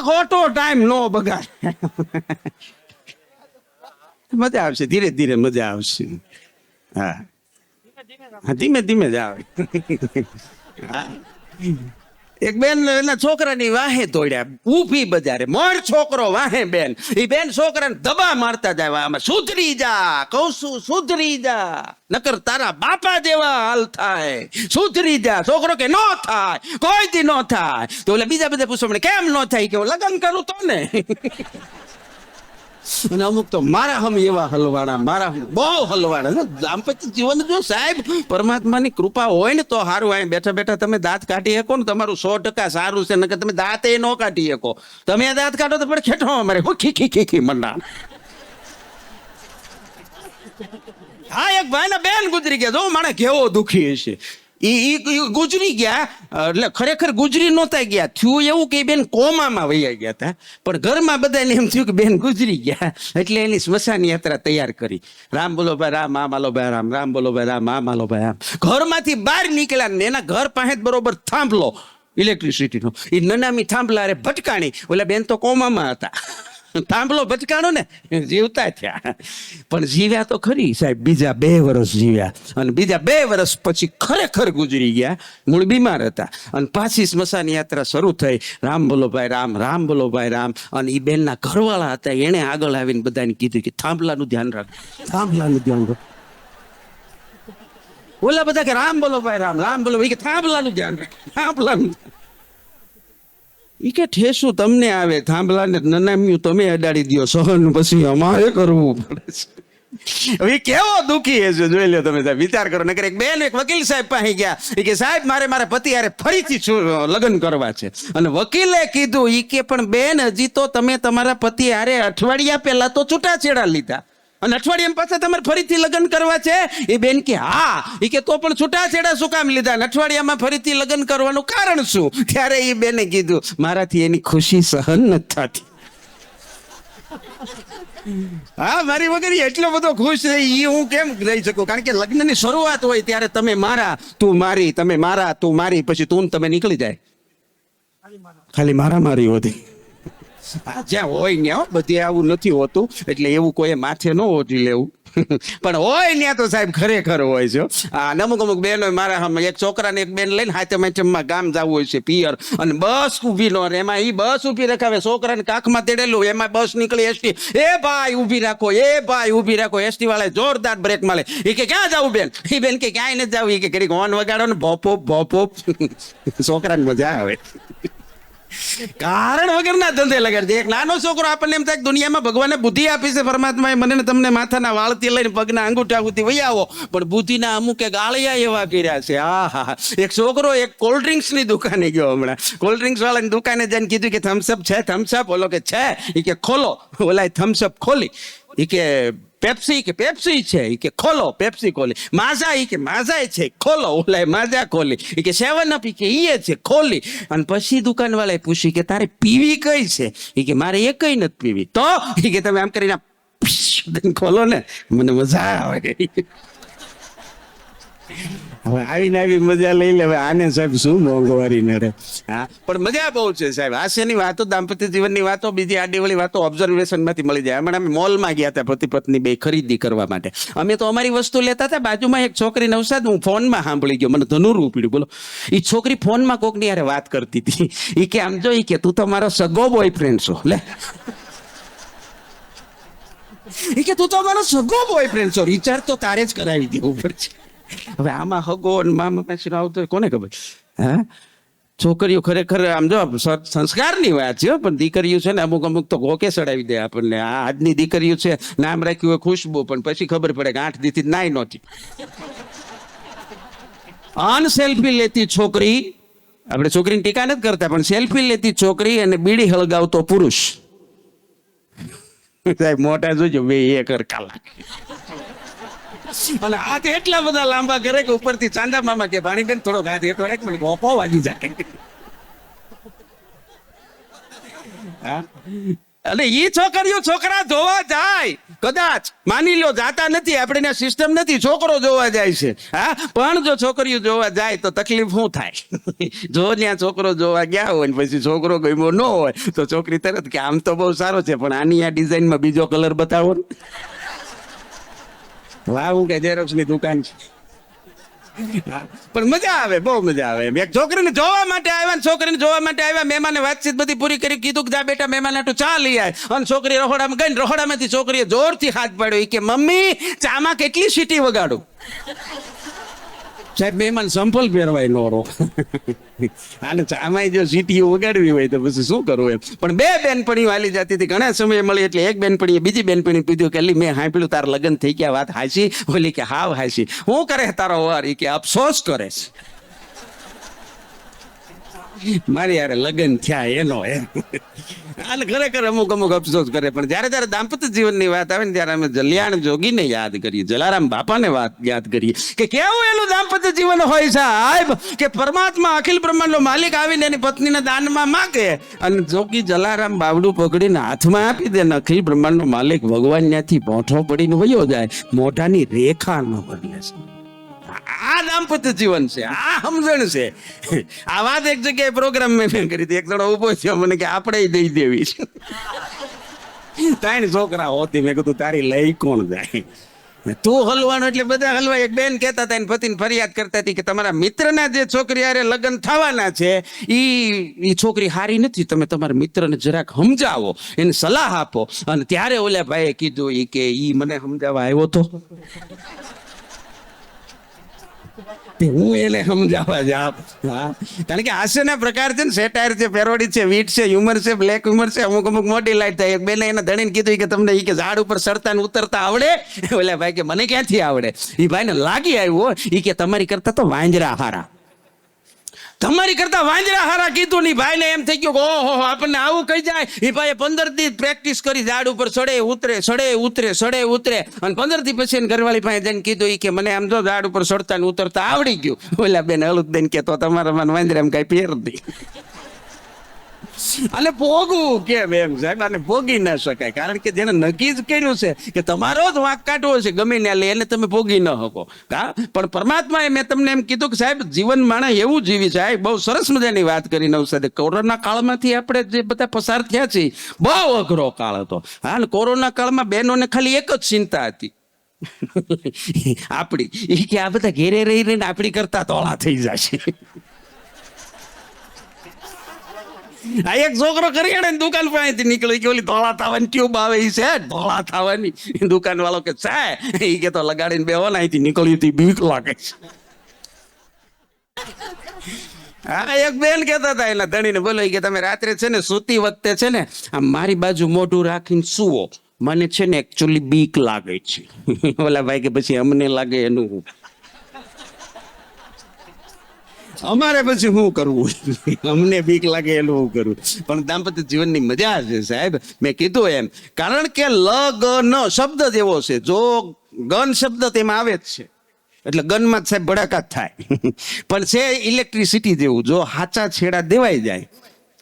ખોટો ટાઈમ નો બગાડ. મજા આવશે, ધીરે ધીરે મજા આવશે. હા, ધીમે ધીમે જ આવે. એક બેન એના છોકરાની વાહે દોડ્યા, ઊભી બજારે, મોર છોકરો વાહે બેન. એ બેન છોકરાને દબા મારતા જાય, આમાં સુધરી જા, કહું છું સુધરી જા, નકર તારા બાપા જેવા હાલ થાય, સુધરી જા. છોકરો કે નો થાય, કોઈ દી નો થાય. તો ઓલા બીજા બધા પૂછો કેમ નો થાય? કે લગ્ન કરું તો ને. અને અમુક તો મારા હમ એવા હલવાણા, મારા બહુ હલવાણા. દાંપત્ય જીવન જો સાહેબ પરમાત્માની કૃપા હોય ને તો સારું. અહીં બેઠા બેઠા તમે દાંત કાઢી શકો ને તમારું 100% સારું છે, નકર તમે દાંત ન કાઢી શકો. તમે દાંત કાઢો તો પણ ખેઠો અમારે ખી મંડા. હા, એક ભાઈ ના બેન ગુજરી ગયા, જો માણે કેવો દુખી હશે. ગુજરી ગયા, એટલે ખરેખર ગુજરી નહોતા ગયા, થયું એવું કે બેન કોમામાં વૈયા ગયા હતા. પણ ઘરમાં બધાને એમ થયું કે બેન ગુજરી ગયા, એટલે એની સ્મશાન યાત્રા તૈયાર કરી. રામ બોલો ભાઈ રામ, આમ આલો ભાઈ રામ, રામ બોલો ભાઈ રામ, આમ આલો ભાઈ આમ. ઘરમાંથી બહાર નીકળ્યા ને એના ઘર પાસે બરોબર થાંભલો ઇલેક્ટ્રિસિટીનો, એ નનામી થાંભલા રે ભટકાણી. ઓલા બેન તો કોમામાં હતા, થાંભલો ભટકાણો ને જીવતા થયા. પણ જીવ્યા તો ખરી સાહેબ, બીજા 2 વર્ષ જીવ્યા અને બીજા 2 વર્ષ પછી ખરેખર ગુજરી ગયા. મૂળ બીમાર હતા અને પાછી સ્મશાન યાત્રા શરૂ થઈ. રામ બોલો ભાઈ રામ, રામ બોલો ભાઈ રામ. અને એ બેનના ઘરવાળા હતા, એને આગળ આવીને બધાને કીધું કે થાંભલાનું ધ્યાન રાખ, થાંભલાનું ધ્યાન રાખ. ઓલા બધા કે રામ બોલો ભાઈ રામ રામ બોલો. ઈ કે થાંભલાનું ધ્યાન રાખ, થાંભલાનું. ઈ કે ઠેસું તમને આવે, થાંભલાને નનામ્યું તમે અડાડી દ્યો, સહન પછી અમારે કરવું પડે છે. હવે ઈ કેવો દુખી હશે જોઈ લો તમે સાહેબ, વિચાર કરો. નકર એક બેન એક વકીલ સાહેબ પાસે ગયા. ઈ કે સાહેબ મારા પતિ હારે ફરીથી લગ્ન કરવા છે. અને વકીલે કીધું ઈ કે પણ બેન હજી તો તમે તમારા પતિ હારે અઠવાડિયા પહેલા તો છૂટાછેડા લીધા, અને અઠવાડિયા પાછા તમારે ફરીથી લગ્ન કરવા છે? એ બેન કે હા. એ કે તો પણ છૂટાછેડા શું કામ લીધા, અઠવાડિયામાં ફરીથી લગ્ન કરવાનું કારણ શું? ત્યારે એ બેને કીધું મારાથી એની ખુશી સહન નથી થતી. હા, મારી વગર એટલો બધો ખુશ છે એ હું કેમ રહી શકું? કારણ કે લગ્નની શરૂઆત હોય ત્યારે તમે મારા તું મારી, તમે મારા તું મારી, પછી તું તમે નીકળી જાય, ખાલી મારા મારી હોતી. જ્યાં હોય ત્યાં બધે આવું નથી હોતું, એટલે એવું કોઈ માથે ન ઓઢી લેવું. પણ હોય ત્યાં તો સાહેબ ખરેખર હોય છે. અમુક બેનો મારા એક છોકરાને એક બેન લઈને હાથમાં ગામ જવું હોય છે પિયર, અને બસ ઊભી ન રહે. એમાં ઈ બસ ઊભી રખાવે, છોકરાને કાખમાં તેડેલું, એમાં બસ નીકળી એસટી. એ ભાઈ ઊભી રાખો, એ ભાઈ ઊભી રાખો. એસટી વાળા જોરદાર બ્રેક મારે. એ કે ક્યાં જવું બેન? એ બેન કે ક્યાંય નથી જવું. એ કે ઘડીક હોર્ન વગાડો ને ભોપો ભોપો, છોકરાને મજા આવે. કારણ વગરના ધંધે લગાડે. એક નાનો છોકરો આપણને એમ થાય કે દુનિયામાં ભગવાને બુદ્ધિ આપી છે પરમાત્માએ મને ને તમને, માથાના વાળથી લઈને પગના અંગૂઠા સુધી વહી આવો, પણ બુદ્ધિના અમુકે ગાળિયા એવા કર્યા છે. હા, એક છોકરો એક કોલ્ડ ડ્રિંક્સ ની દુકાને ગયો હમણાં. કોલ્ડ ડ્રિંક્સ વાળાની દુકાને જઈને કીધું કે થમ્સઅપ છે? થમ્સઅપ? ઓલો કે છે. એ કે ખોલો. ઓલા થમ્સઅપ ખોલી. એ કે પેપ્સી? કે પેપ્સી છે. એ કે ખોલો. પેપ્સી ખોલી. માઝા? એ કે માઝા છે. ખોલો. ઓલા માઝા ખોલી. એ કે 7 અપ? એ કે ઈ છે. ખોલી. અને પછી દુકાન વાળાએ પૂછ્યું કે તારે પીવી કઈ છે? એ કે મારે એ કઈ નથી પીવી. તો એ કે તમે આમ કરીને ખોલો ને, મને મજા આવે. હવે આવીને આવી મજા લઈ લે. આને સાહેબ શું મોંઘવારી નડે. હા, પણ મજા બહુ છે સાહેબ. હાસ્યની વાતો, દાંપત્ય જીવનની વાતો, બીજી આડીવળી વાતો ઓબ્ઝર્વેશન માંથી મળી જાય. હમણાં અમે મોલમાં ગયા હતા પતિ પત્ની બે ખરીદી કરવા માટે. અમે તો અમારી વસ્તુ લેતા હતા, બાજુમાં એક છોકરી નવસાદ, હું ફોનમાં સાંભળી ગયો, મને ધનુર ઉપડ્યું. બોલો, એ છોકરી ફોનમાં કોકની યારે વાત કરતી હતી. એ કે આમ જો, કે તું તો મારો સગો બોયફ્રેન્ડ છો. લે, એ કે તું તો મારો સગો બોયફ્રેન્ડ છો. રિચાર્જ તો તારે જ કરાવી દેવું પડશે. હવે આમાં હગો મામા પાછી આવતો કોને ખબર? હા, છોકરીઓ ખરેખર આમ જો સંસ્કારની વાત છે, પણ દીકરીઓ છે ને અમુક તો ગોકે ચડાવી દે આપણને. આ આજની દીકરીઓ છે, નામ રાખ્યું હોય ખુશ્બુ, પણ પછી ખબર પડે કે 8 દીથી નાઈ નહોતી. સેલ્ફી લેતી છોકરી, આપણે છોકરીની ટીકા નથી કરતા, પણ સેલ્ફી લેતી છોકરી અને બીડી હળગાવતો પુરુષ, સાહેબ મોટા જોજો 2 એકર કલાક. અને હાથ એટલા બધા લાંબા કરે કે ઉપરથી ચાંદા મામા કે ભાણીબેન થોડો હાથ એ તો એક મિનિટ ગોપો વાગી જાય. અને ઈ છોકરીઓ છોકરા જોવા જાય, કદાચ માની લો જાતા નથી, આપણે સિસ્ટમ નથી, છોકરો જોવા જાય છે. હા, પણ જો છોકરીઓ જોવા જાય તો તકલીફ શું થાય? જો ત્યાં છોકરો જોવા ગયા હોય ને પછી છોકરો ગમ્યો ન હોય તો છોકરી તરત કે આમ તો બહુ સારો છે, પણ આની આ ડિઝાઇનમાં બીજો કલર બતાવો ને. વાહ, હું કે ઝેરોક્સ ની દુકાન છે. પણ મજા આવે, બહુ મજા આવે. એક છોકરીને જોવા માટે આવ્યા, છોકરીને જોવા માટે આવ્યા, મહેમાને વાતચીત બધી પૂરી કરી, કીધું કે જા બેટા મહેમાન આટલું ચા લઈ આય. અને છોકરી રહોડામાં ગઈ, રહોડામાંથી છોકરીએ જોરથી હાથ પાડ્યો. કે મમ્મી, ચામાં કેટલી સીટી વગાડું? સાહેબ મહેમાન સંપલ પહેરવાય નો રો. આને ચામાં જો સીટીઓ વગાડવી હોય તો પછી શું કરવું એમ. પણ 2 બેનપણીઓ હાલી જતી હતી, ઘણા સમય મળી, એટલે એક બેનપણીએ બીજી બેનપણી કીધું કે અલી મેં સાંભળ્યું તાર લગ્ન થઈ ગયા, વાત હાચી? ઓલી કે હાવ હાચી. હું કરે તારો વાર? એ કે અફસોસ કરે છે મારી યારે લગ્ન થયા એનો એમ. અને ખરેખર અમુક અફસોસ કરે. પણ જયારે દાંપત્ય જીવનની વાત આવે ને ત્યારે અમે જલિયાણ જોગીને યાદ કરીએ, જલારામ બાપાને વાત યાદ કરીએ કે કેવું એનું દાંપત્ય જીવન હોય સાહેબ, કે પરમાત્મા અખિલ બ્રહ્માંડનો માલિક આવીને એની પત્નીને દાનમાં માગે, અને જોગી જલારામ બાવડું પકડીને હાથમાં આપી દે, ને અખિલ બ્રહ્માંડનો માલિક ભગવાન ત્યાંથી પોઠો પડીને વયો જાય, મોઢાની રેખા ન બદલે છે. આ દાંપત્ય જીવન છે, આ સમજણ છે. આ વાત એક જગ્યાએ પ્રોગ્રામ મેં કરી હતી, એક જણો ઉભો થયો, મને કે આપણે દઈ દેવી છે. 3 છોકરા હોતી, મેં કીધું તારી લઈ કોણ જાય? તું હલવાનો એટલે બધા હલવાય. એક બેન કહેતા હતા, પતિને ફરિયાદ કરતા હતી કે તમારા મિત્રના જે છોકરી હારે લગ્ન થવાના છે ઈ છોકરી હારી નથી, તમે તમારા મિત્રને જરાક સમજાવો, એને સલાહ આપો. અને ત્યારે ઓલા ભાઈએ કીધું કે ઈ મને સમજાવવા આવ્યો તો. તે હું એને સમજાવવા જાઉં. હા, કારણ કે હાસ્યના પ્રકાર છે ને, સેટાયર છે, પેરોડી છે, વીટ છે, હ્યુમર છે, બ્લેક હ્યુમર છે, અમુક મોટી લાઈટ થાય. એક બેને એના ધણીને કીધું કે તમને ઈ કે ઝાડ ઉપર ચડતા ને ઉતરતા આવડે? ઓલા ભાઈ કે મને ક્યાંથી આવડે. ઈ ભાઈને લાગી આવ્યું ઈ કે તમારી કરતા તો વાંજરા હારા, તમારી કરતા વાંજરા હારા કીધું ની ભાઈને એમ થઈ ગયું કે ઓહો આપણને આવું કહી જાય. એ ભાઈએ 15 દી પ્રેક્ટિસ કરી, ઝાડ ઉપર ચડે ઉતરે ચડે ઉતરે ચડે ઉતરે, અને 15 દી પછી ઘરવાળી પાસે જઈને કીધું ઈ કે મને આમ જો ઝાડ ઉપર ચડતા ને ઉતરતા આવડી ગયું. ઓલા બેન હળુદ બેન કે તો તમારા મને વાંજરા એમ કઈ ફેર નહીં. અને ભોગવું કેમ એમ સાહેબ, આને ભોગી ના શકાય, કારણ કે જેને નક્કી જ કર્યું છે કે તમારો જ વાંક કાઢવો છે ગમે ને લે, એને તમે ભોગી ન શકો. હા, પણ પરમાત્માએ મેં તમને એમ કીધું કે સાહેબ જીવન માણસ એવું જીવી છે. બહુ સરસ મજાની વાત કરી નવસાદે. કોરોના કાળમાંથી આપણે જે બધા પસાર થયા છીએ, બહુ અઘરો કાળ હતો. હા, ને કોરોના કાળમાં બહેનોને ખાલી એક જ ચિંતા હતી આપણી, એ કે આ બધા ઘેરે રહી રહીને આપણી કરતા તોળા થઈ જશે. આ એક છોકરો કરિયાણાની દુકાન પાસેથી નીકળ્યો કે ઓલી ધોળા થવાની ટ્યુબ આવે ઈ છે ધોળા થવાની. દુકાન વાળો કે છે ઈ કે તો લગાડીને બેહો ને, અહીંથી નીકળ્યું હતી બીક લાગે છે. હા, એક બેન કહેતા હતા એના ધણીને, બોલો કે તમે રાત્રે છે ને સૂતી વખતે છે ને આમ મારી બાજુ મોઢું રાખીને સુવો, મને છે ને એકચ્યુઅલી બીક લાગે છે. ઓલા ભાઈ કે પછી અમને લાગે એનું અમારે પછી શું કરવું, અમને બીક લાગે એનું શું કરવું. પણ દાંપત્ય જીવનની મજા છે સાહેબ. મેં કીધું એમ, કારણ કે લગન શબ્દ જ એવો છે, જો ગન શબ્દ તેમાં આવે જ છે એટલે ગનમાં જ સાહેબ ભડાકા જ થાય. પણ છે ઇલેક્ટ્રિસિટી જેવું, જો હાચા છેડા દેવાઈ જાય,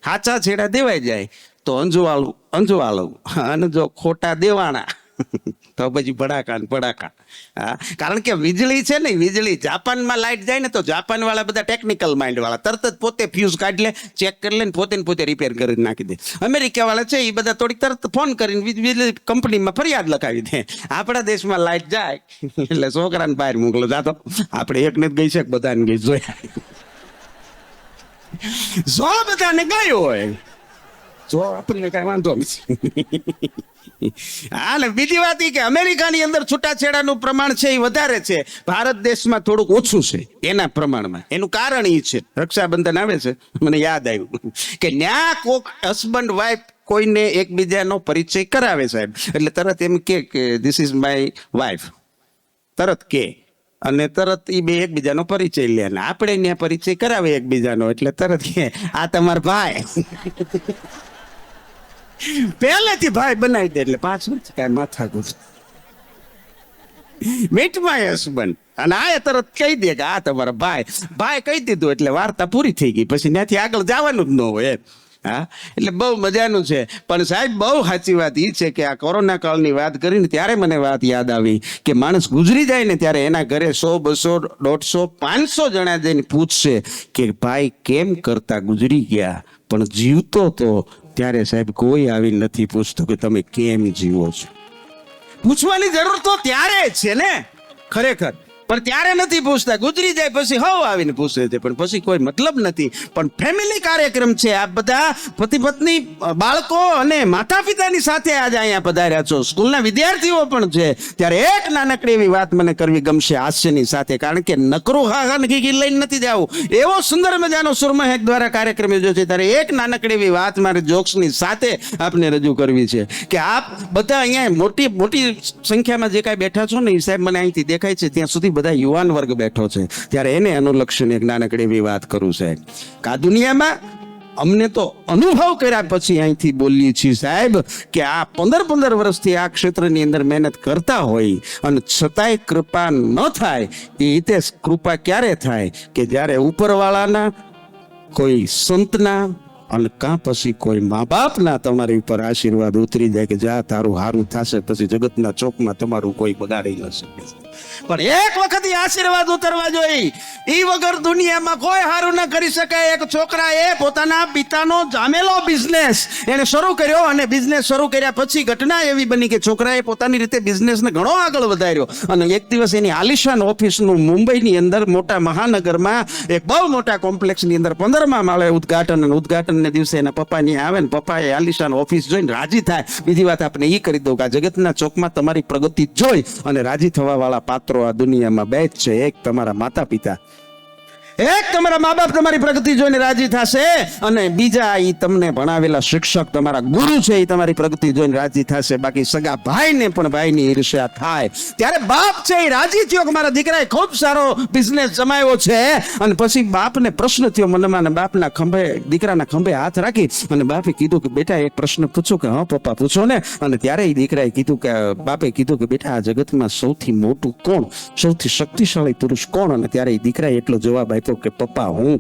હાચા છેડા દેવાઈ જાય તો અંજવાળું અંજવાળું, અને જો ખોટા દેવાણા તો પછી ભડાકા ને ભડાકા. હા, કારણ કે વીજળી છે ને, વીજળી જાપાનમાં લાઈટ જાય ને તો જાપાન વાળા બધા ટેકનિકલ માઇન્ડ વાળા તરત જ પોતે ફ્યુઝ કાઢી લે, ચેક કરી લે ને પોતે રિપેર કરી નાખી દે. અમેરિકા વાળા છે એ બધા થોડીક તરત ફોન કરીને વીજળી કંપનીમાં ફરિયાદ લખાવી દે. આપણા દેશમાં લાઈટ જાય એટલે છોકરાને બહાર મોકલો, જાતો આપણે એકને જ ગઈ છે કે બધાને ગઈ જોયા, જો બધાને ગયો હોય જો આપણને કઈ વાંધો નથી. હા, ને બીજી વાત એ કે અમેરિકાની અંદર છૂટાછેડાનું પ્રમાણ છે એ વધારે છે, ભારત દેશમાં થોડુંક ઓછું છે એના પ્રમાણમાં. એનું કારણ એ છે, રક્ષાબંધન આવે છે મને યાદ આવ્યું કે ન્યા કોક હસબન્ડ વાઈફ કોઈને એકબીજાનો પરિચય કરાવે સાહેબ, એટલે તરત એમ કે ધીસ ઇઝ માય વાઈફ, તરત કે, અને તરત એ બે એકબીજાનો પરિચય લે, ને આપણે ત્યાં પરિચય કરાવે એકબીજાનો એટલે તરત કે આ તમારા ભાઈ. પહેલેથી ભાઈ બનાવી દે એટલે પાછું કઈ માથા ગુજ મીટ માય હસબન્ડ, અને આ તરત કહી દે કે આ તમારા ભાઈ. ભાઈ કહી દીધું એટલે વાર્તા પૂરી થઈ ગઈ, પછી ત્યાંથી આગળ જવાનું જ ન હોય એમ. હા, એટલે બહુ મજાનું છે. પણ સાહેબ બહુ સાચી વાત એ છે કે આ કોરોના કાળની વાત કરીને ત્યારે મને વાત યાદ આવી કે માણસ ગુજરી જાય ને ત્યારે એના ઘરે 100, 200, 150, 500 જણા જઈને પૂછશે કે ભાઈ કેમ કરતા ગુજરી ગયા, પણ જીવતો તો ત્યારે સાહેબ કોઈ આવી નથી પૂછતું કે તમે કેમ જીવો છો. પૂછવાની જરૂર તો ત્યારે છે ને ખરેખર, પણ ત્યારે નથી પૂછતા. ગુજરી જાય પછી હવ આવીને પૂછે છે, પણ પછી કોઈ મતલબ નથી. પણ ફેમિલી કાર્યક્રમ છે, આ બધા પતિ પત્ની બાળકો અને માતા પિતાની સાથે આજે અહીંયા પધાર્યા છો, સ્કૂલના વિદ્યાર્થીઓ પણ છે, ત્યારે એક નાનકડી એવી વાત મને કરવી ગમશે હાસ્યની સાથે, કારણ કે નકરું હા નક્કી લઈને નથી જવું. એવો સુંદર મજાનો સુરમહેક દ્વારા કાર્યક્રમ યોજ્યો છે, ત્યારે એક નાનકડી એવી વાત મારે જોક્સની સાથે આપને રજૂ કરવી છે કે આપ બધા અહીંયા મોટી મોટી સંખ્યામાં જે કાંઈ બેઠા છો ને એ સાહેબ મને અહીંથી દેખાય છે ત્યાં સુધી બધા યુવાન વર્ગ બેઠો છે, ત્યારે એને અનુલક્ષીને એક નાનકડી એવી વાત કરું સાહેબ કે આ દુનિયામાં અમને તો અનુભવ કર્યા પછી અહીંથી બોલીએ છીએ સાહેબ કે આ 15 વર્ષથી આ ક્ષેત્રની અંદર મહેનત કરતા હોય અને છતાંય કૃપા ન થાય. એ રીતે કૃપા ક્યારે થાય કે જ્યારે ઉપરવાળાના, કોઈ સંતના, અને કાં પછી કોઈ મા બાપના તમારી ઉપર આશીર્વાદ ઉતરી જાય કે જા તારું હારું થશે, પછી જગતના ચોકમાં તમારું કોઈ બગાડી ન શકે. પણ એક વખત આશીર્વાદ ઉતરવા જોઈએ, એ વગર દુનિયામાં કોઈ હારું ન કરી શકે. એક છોકરાએ પોતાના પિતાનો જામેલો બિઝનેસ એને શરૂ કર્યો, અને બિઝનેસ શરૂ કર્યા પછી ઘટના એવી બની કે છોકરાએ પોતાની રીતે બિઝનેસને ઘણો આગળ વધાર્યો, અને એક દિવસ એની આલિશાન ઓફિસનું મુંબઈની અંદર મોટા મહાનગરમાં એક બહુ મોટા કોમ્પ્લેક્સની અંદર 15મા માળે ઉદ્ઘાટનને દિવસે એના પપ્પાની આવે ને પપ્પાએ આલિશાન ઓફિસ જોઈને રાજી થાય. બીજી વાત આપણે એ કરી દઉં કે આ જગતના ચોકમાં તમારી પ્રગતિ જોઈ અને રાજી થવા વાળા પાત્રો આ દુનિયામાં બે જ છે. એક તમારા માતા પિતા, એક તમારા મા બાપ તમારી પ્રગતિ જોઈને રાજી થશે, અને બીજા ઈ તમને ભણાવેલા શિક્ષક તમારા ગુરુ છે એ તમારી પ્રગતિ જોઈને રાજી થશે. બાકી સગા ભાઈને પણ ભાઈની ઈર્ષ્યા થાય. ત્યારે બાપ છે એ રાજી થયો કે મારા દીકરાએ ખૂબ સારો બિઝનેસ જમાવ્યો છે. અને પછી બાપને પ્રશ્ન થયો મનમાં, અને બાપના ખંભે, દીકરાના ખંભે હાથ રાખી અને બાપે કીધું કે બેટા એક પ્રશ્ન પૂછો. કે હા પપ્પા પૂછો ને. અને ત્યારે એ દીકરાએ કીધું કે, બાપે કીધું કે બેટા આ જગતમાં સૌથી મોટું કોણ, સૌથી શક્તિશાળી પુરુષ કોણ? અને ત્યારે એ દીકરાએ એટલો જવાબ આપ્યો કે પપ્પા હું.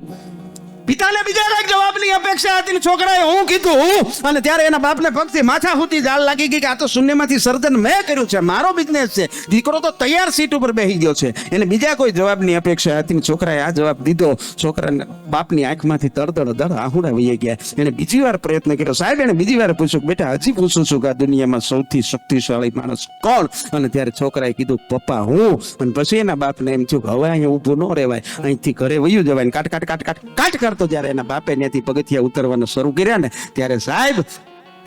પિતાને બીજા કઈક જવાબની અપેક્ષા હતી ને છોકરાએ હું કીધું હું. અને ત્યારે એના બાપને પગથી માથા સુધી જાળ લાગી ગઈ કે આ તો શૂન્યમાંથી સર્જન મેં કર્યું છે, મારો બિઝનેસ છે. દીકરો તો તૈયાર સીટ ઉપર બેસી ગયો છે, એને બીજા કોઈ જવાબની અપેક્ષા હતી ને છોકરાએ આ જવાબ દીધો. છોકરાને બાપની આંખમાંથી તડતડ આહુડા વહી ગયા. એને બીજી વાર પ્રયત્ન કર્યો. સાહેબ એને બીજી વાર પૂછ્યું કે બેટા હજી પૂછું છું કે આ દુનિયામાં સૌથી શક્તિશાળી માણસ કોણ? અને ત્યારે છોકરાએ કીધું પપ્પા હું. અને પછી એના બાપને એમ થયું કે હવે અહીંયા ઊભું ન રહેવાય, અહીંથી ઘરે વયું જવાય. કાટ કાટ કાટ કાટ કાટ કરતો જ્યારે એના બાપે ત્યાંથી પગથિયા ઉતરવાનું શરૂ કર્યા ને ત્યારે સાહેબ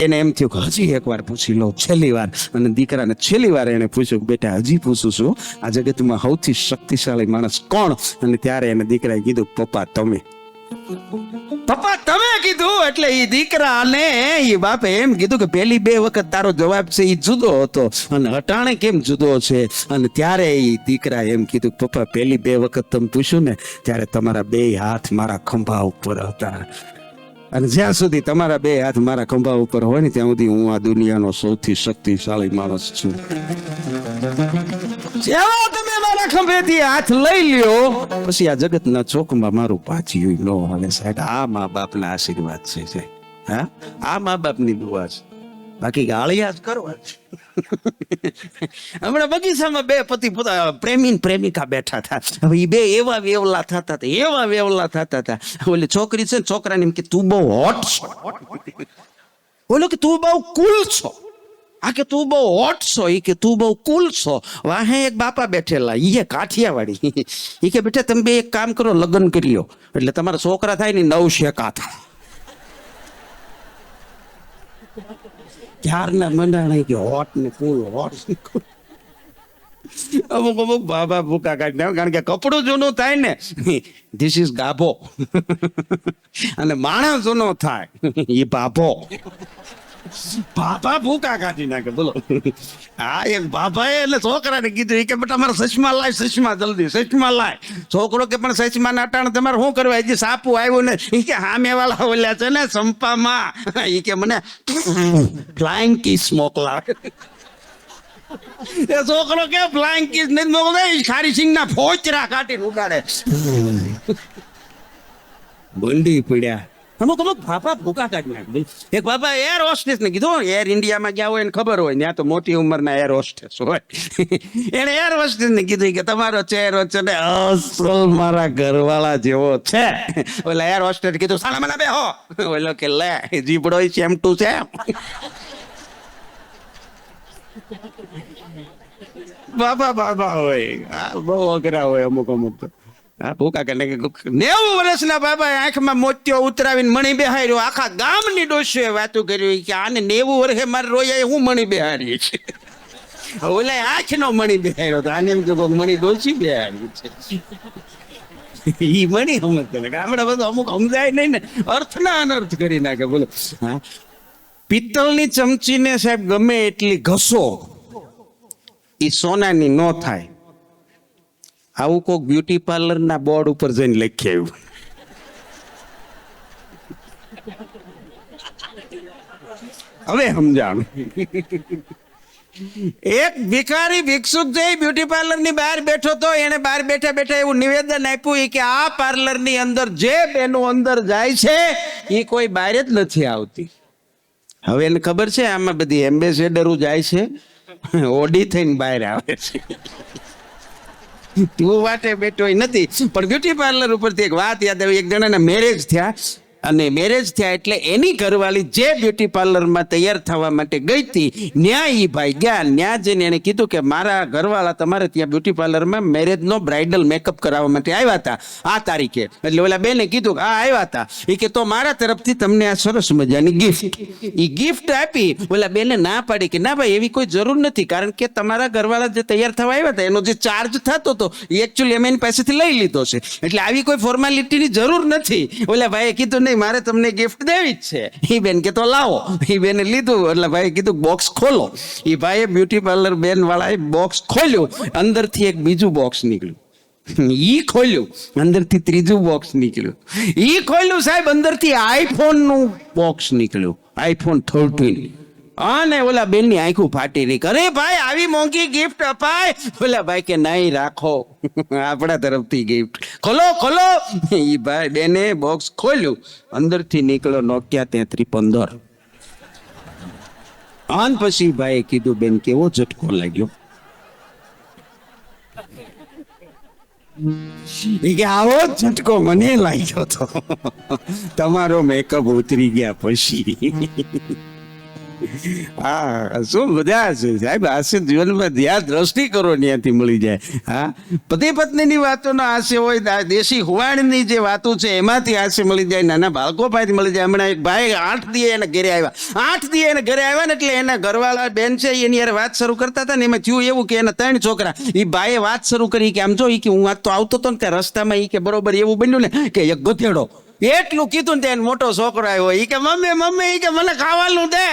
એને એમ થયું કે હજી એકવાર પૂછી લો, છેલ્લી વાર. અને દીકરાને છેલ્લી વાર એને પૂછ્યું કે બેટા હજી પૂછું છું, આ જગતમાં સૌથી શક્તિશાળી માણસ કોણ? અને ત્યારે એને દીકરાએ કીધું પપ્પા તમે. પપ્પા તમે કીધું એટલે એ દીકરાને એ બાપે એમ કીધું કે પહેલી બે વખત તારો જવાબ છે એ જુદો હતો અને અટાણે કેમ જુદો છે? અને ત્યારે એ દીકરા એમ કીધું પપ્પા પહેલી બે વખત તમે પૂછ્યું ને ત્યારે તમારા બે હાથ મારા ખંભા ઉપર હતા, અને જ્યાં સુધી તમારા બે હાથ મારા ખંભા ઉપર હોય ને ત્યાં સુધી હું આ દુનિયાનો સૌથી શક્તિશાળી માણસ છું. જેવા તમે મારા ખંભેથી હાથ લઈ લ્યો પછી આ જગતના ચોકમાં મારું પાછું ન હાલે. સાહેબ આ મા બાપના આશીર્વાદ છે. હા, આ મા બાપની દુઆ છે, બાકી ગાળિયા જ કરવા છે. હમણાં બગીચામાં બે પતિ પ્રેમી પ્રેમિકા બેઠા હતા. હવે એ બે એવા વેવલા થતા હતા, એવા વેવલા થતા હતા. ઓલી છોકરી છે ને છોકરાને એમ કે તું બહુ હોટ છો, બોલો કે તું બહુ કુલ છો. આ કે તું બહુ હોટ છો, એ કે તું બહુ કુલ છો. વાહે એક બાપા બેઠેલા, એ કાઠિયાવાડી. એ કે બેટા તમે બે એક કામ કરો, લગ્ન કરી લો એટલે તમારા છોકરા થાય ને 9 શેકા થાય. ક્યારના મંડાણા કે હોટ ને કુલ, હોટ ને કુલ. અમુક અમુક બાબા ભૂકા કાઢી, કારણ કે કપડું જૂનું થાય ને, ધીસ ઇઝ ગાભો, અને માણસ જૂનો થાય એ બાભો. બાબા ભૂકા કાઢી નાખે. બોલો હા, એક બાબાએ એટલે છોકરાને કીધું કે બેટા મારા સચમા લાય, સચમા જલ્દી સચમા લાય. છોકરો કે પણ સચમા ના અટાણે તમારે શું કરવા? હજી સાપુ આવ્યું ને. એ કે હામે વાળા ઓલ્યા છે ને સંપામાં, એ કે મને ફ્લાઇંગ કિસ મોકલાવે. એ છોકરો કે ફ્લાઇંગ કિસ નથી મોકલે, ખારી સિંગ ના ફોચરા કાઢીને ઉગાડે. બંડી પડ્યા. અમુક અમુક બાપા ભૂકા કાઢી નાખે. એક બાપા એર હોસ્ટેસ ને કીધું, એર ઇન્ડિયામાં ગયા હોય ને ખબર હોય, ત્યાં તો મોટી ઉંમરના એર હોસ્ટેસ હોય. એને એર હોસ્ટેસ ને કીધું કે તમારો ચહેરો છે ને અસલ મારા ઘરવાળા જેવો છે. ઓલા એર હોસ્ટેસ કીધું સાલા મને બેહો. ઓલો કે લે જીબડો સેમટું છે. બાપા બાપા હોય, બહુ અઘરા હોય અમુક અમુક તો. હા, ભૂકા કે 90 વર્ષના બાબા આંખમાં મોતિયો ઉતરાવીને મણી બેહાર્યો. આખા ગામની ડોશીએ વાતું કર્યું કે આને 90 વર્ષે મારે રોયા હું મણી બેહારી છે. ઓલા આંખનો મણી બેહાર્યો તો આને એમ કે મણી ડોશી બેહારી છે. ઈ મણી સમજતો ને આપણે બધું અમુક સમજાય નહીં ને, અર્થના અનર્થ કરી નાખે. બોલો હા, પિત્તળની ચમચીને સાહેબ ગમે એટલી ઘસો એ સોનાની ન થાય. આવું કોઈક બ્યુટી પાર્લર ના બોર્ડ ઉપર જઈને લખી આવ્યું. હવે સમજાણ. એક ભિખારી ભિક્ષુક જે બ્યુટી પાર્લર ની બહાર બેઠો તો એને બહાર બેઠા બેઠા એવું નિવેદન આપ્યું કે આ પાર્લર ની અંદર જે બેનો અંદર જાય છે એ કોઈ બહાર જ નથી આવતી. હવે એને ખબર છે આમાં બધી એમ્બેસેડરો જાય છે, ઓડી થઈને બહાર આવે છે. તું વાટે બેઠો નથી. પણ બ્યુટી પાર્લર ઉપરથી એક વાત યાદ આવી. એક જણાના મેરેજ થયા અને મેરેજ થયા એટલે એની ઘરવાળી જે બ્યુટી પાર્લરમાં તૈયાર થવા માટે ગઈ હતી ન્યા ઈ ભાઈ ગયા. ન્યા જઈને એને કીધું કે મારા ઘરવાળા તમારે ત્યાં બ્યુટી પાર્લરમાં મેરેજનો બ્રાઇડલ મેકઅપ કરાવવા માટે આવ્યા હતા આ તારીખે. એટલે ઓલા બેને કીધું કે હા આવ્યા હતા. એ કે તો મારા તરફથી તમને આ સરસ મજાની ગિફ્ટ. એ ગિફ્ટ આપી. ઓલા બેને ના પાડી કે ના ભાઈ એવી કોઈ જરૂર નથી, કારણ કે તમારા ઘરવાળા જે તૈયાર થવા આવ્યા હતા એનો જે ચાર્જ થતો હતો એ એકચ્યુઅલી અમે એની પાસેથી લઈ લીધો છે, એટલે આવી કોઈ ફોર્માલિટીની જરૂર નથી. ઓલા ભાઈએ કીધું નહીં મારે તમને ગિફ્ટ દેવી જ છે. એ બેન કે તો લાવો. એ બેને લીધું. એટલે ભાઈએ કીધું બોક્સ ખોલો. એ ભાઈએ બ્યુટી પાર્લર બેન વાળાએ બોક્સ ખોલ્યું. અંદરથી એક બીજું બોક્સ નીકળ્યું. ઈ ખોલ્યું. અંદરથી ત્રીજું બોક્સ નીકળ્યું. ઈ ખોલ્યું સાહેબ, અંદરથી આઈફોન નું બોક્સ નીકળ્યું. આઈફોન 13. અને ઓલા બેન ની આંખું ફાટી રહી. અરે ભાઈ આવી મોંઘી ગિફ્ટ અપાય? ઓલા ભાઈ કે નહીં રાખો, આપણા તરફથી ગિફ્ટ. ખોલો ખોલો. ઈ ભાઈ બેને બોક્સ ખોલ્યું. અંદરથી નીકળ્યો નોકિયા 3315. આન પછી ભાઈએ કીધું બેન કેવો ઝટકો લાગ્યો? કે આવો ઝટકો મને લાગ્યો તો તમારો મેકઅપ ઉતરી ગયા પછી. હા શું મજા છે સાહેબ. હાસ્ય જીવનમાં જ્યાં દ્રષ્ટિ કરો ત્યાંથી મળી જાય. હા પતિ પત્નીની વાતોનો હાસ્ય હોય, દેશી હુવાણની જે વાતો છે એમાંથી હાસ્ય મળી જાય, નાના બાળકો પાસેથી મળી જાય. હમણાં એક ભાઈ 8 દીએ એને ઘરે આવ્યા. 8 દીએ એને ઘરે આવ્યા ને એટલે એના ઘરવાળા બેન છે એની યાર વાત શરૂ કરતા હતા ને એમાં થયું એવું કે એના 3 છોકરા. એ ભાઈએ વાત શરૂ કરી કે આમ જો કે હું વાત તો આવતો હતો ને ત્યાં રસ્તામાં એ કે બરોબર એવું બન્યું ને કે એક ગધેડો. એટલું કીધું ને ત્યાં મોટો છોકરો આવ્યો. ઈ કે મમ્મી મમ્મી ઈ કે મને ખાવાનું દે.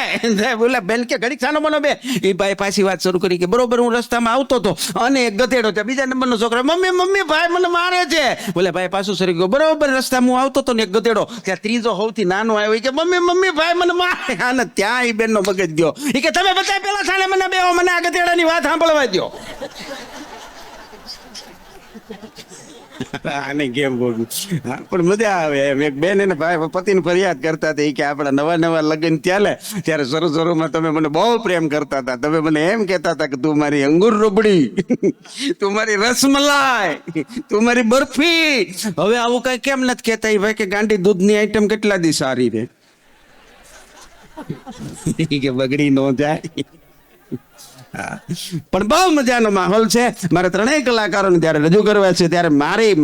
બોલા બેન કે ઘડીક સાનો બનો બે. એ ભાઈ પાછી વાત શરૂ કરી કે બરોબર હું રસ્તામાં આવતો હતો અને એક ગધેડો ત્યાં બીજા નંબરનો છોકરો મમ્મી મમ્મી ભાઈ મને મારે છે. બોલે ભાઈ પાછું શરૂ ગયો બરોબર રસ્તામાં હું આવતો હતો ને એક ગધેડો ત્યાં ત્રીજો સૌથી નાનો આવ્યો. ઈ કે મમ્મી મમ્મી ભાઈ મને મારે. અને ત્યાં એ બેનનો મગજ ગયો. ઈ કે તમે બધા પેલા સાને મને બેહો, મને આ ગધેડાની વાત સાંભળવા દો. આને કેમ બોલું પણ મજા આવે એમ. એક બેન એને ભાઈ પતિને ફરિયાદ કરતા હતા કે આપણા નવા નવા લગ્ન ચાલે ત્યારે શરૂ શરૂમાં તમે મને બહુ પ્રેમ કરતા હતા, તમે મને એમ કહેતા હતા કે તું મારી અંગુર રબડી, તું મારી રસમલાઈ, તું મારી બરફી. હવે આવું કઈ કેમ નથી કહેતા? ભાઈ કે ગાંડી દૂધની આઈટમ કેટલા દી સારી રે કે બગડી ન જાય. પણ બહુ મજાનો માહોલ છે. મારે 3 કલાકારોને ત્યારે રજૂ કરવા છે ત્યારે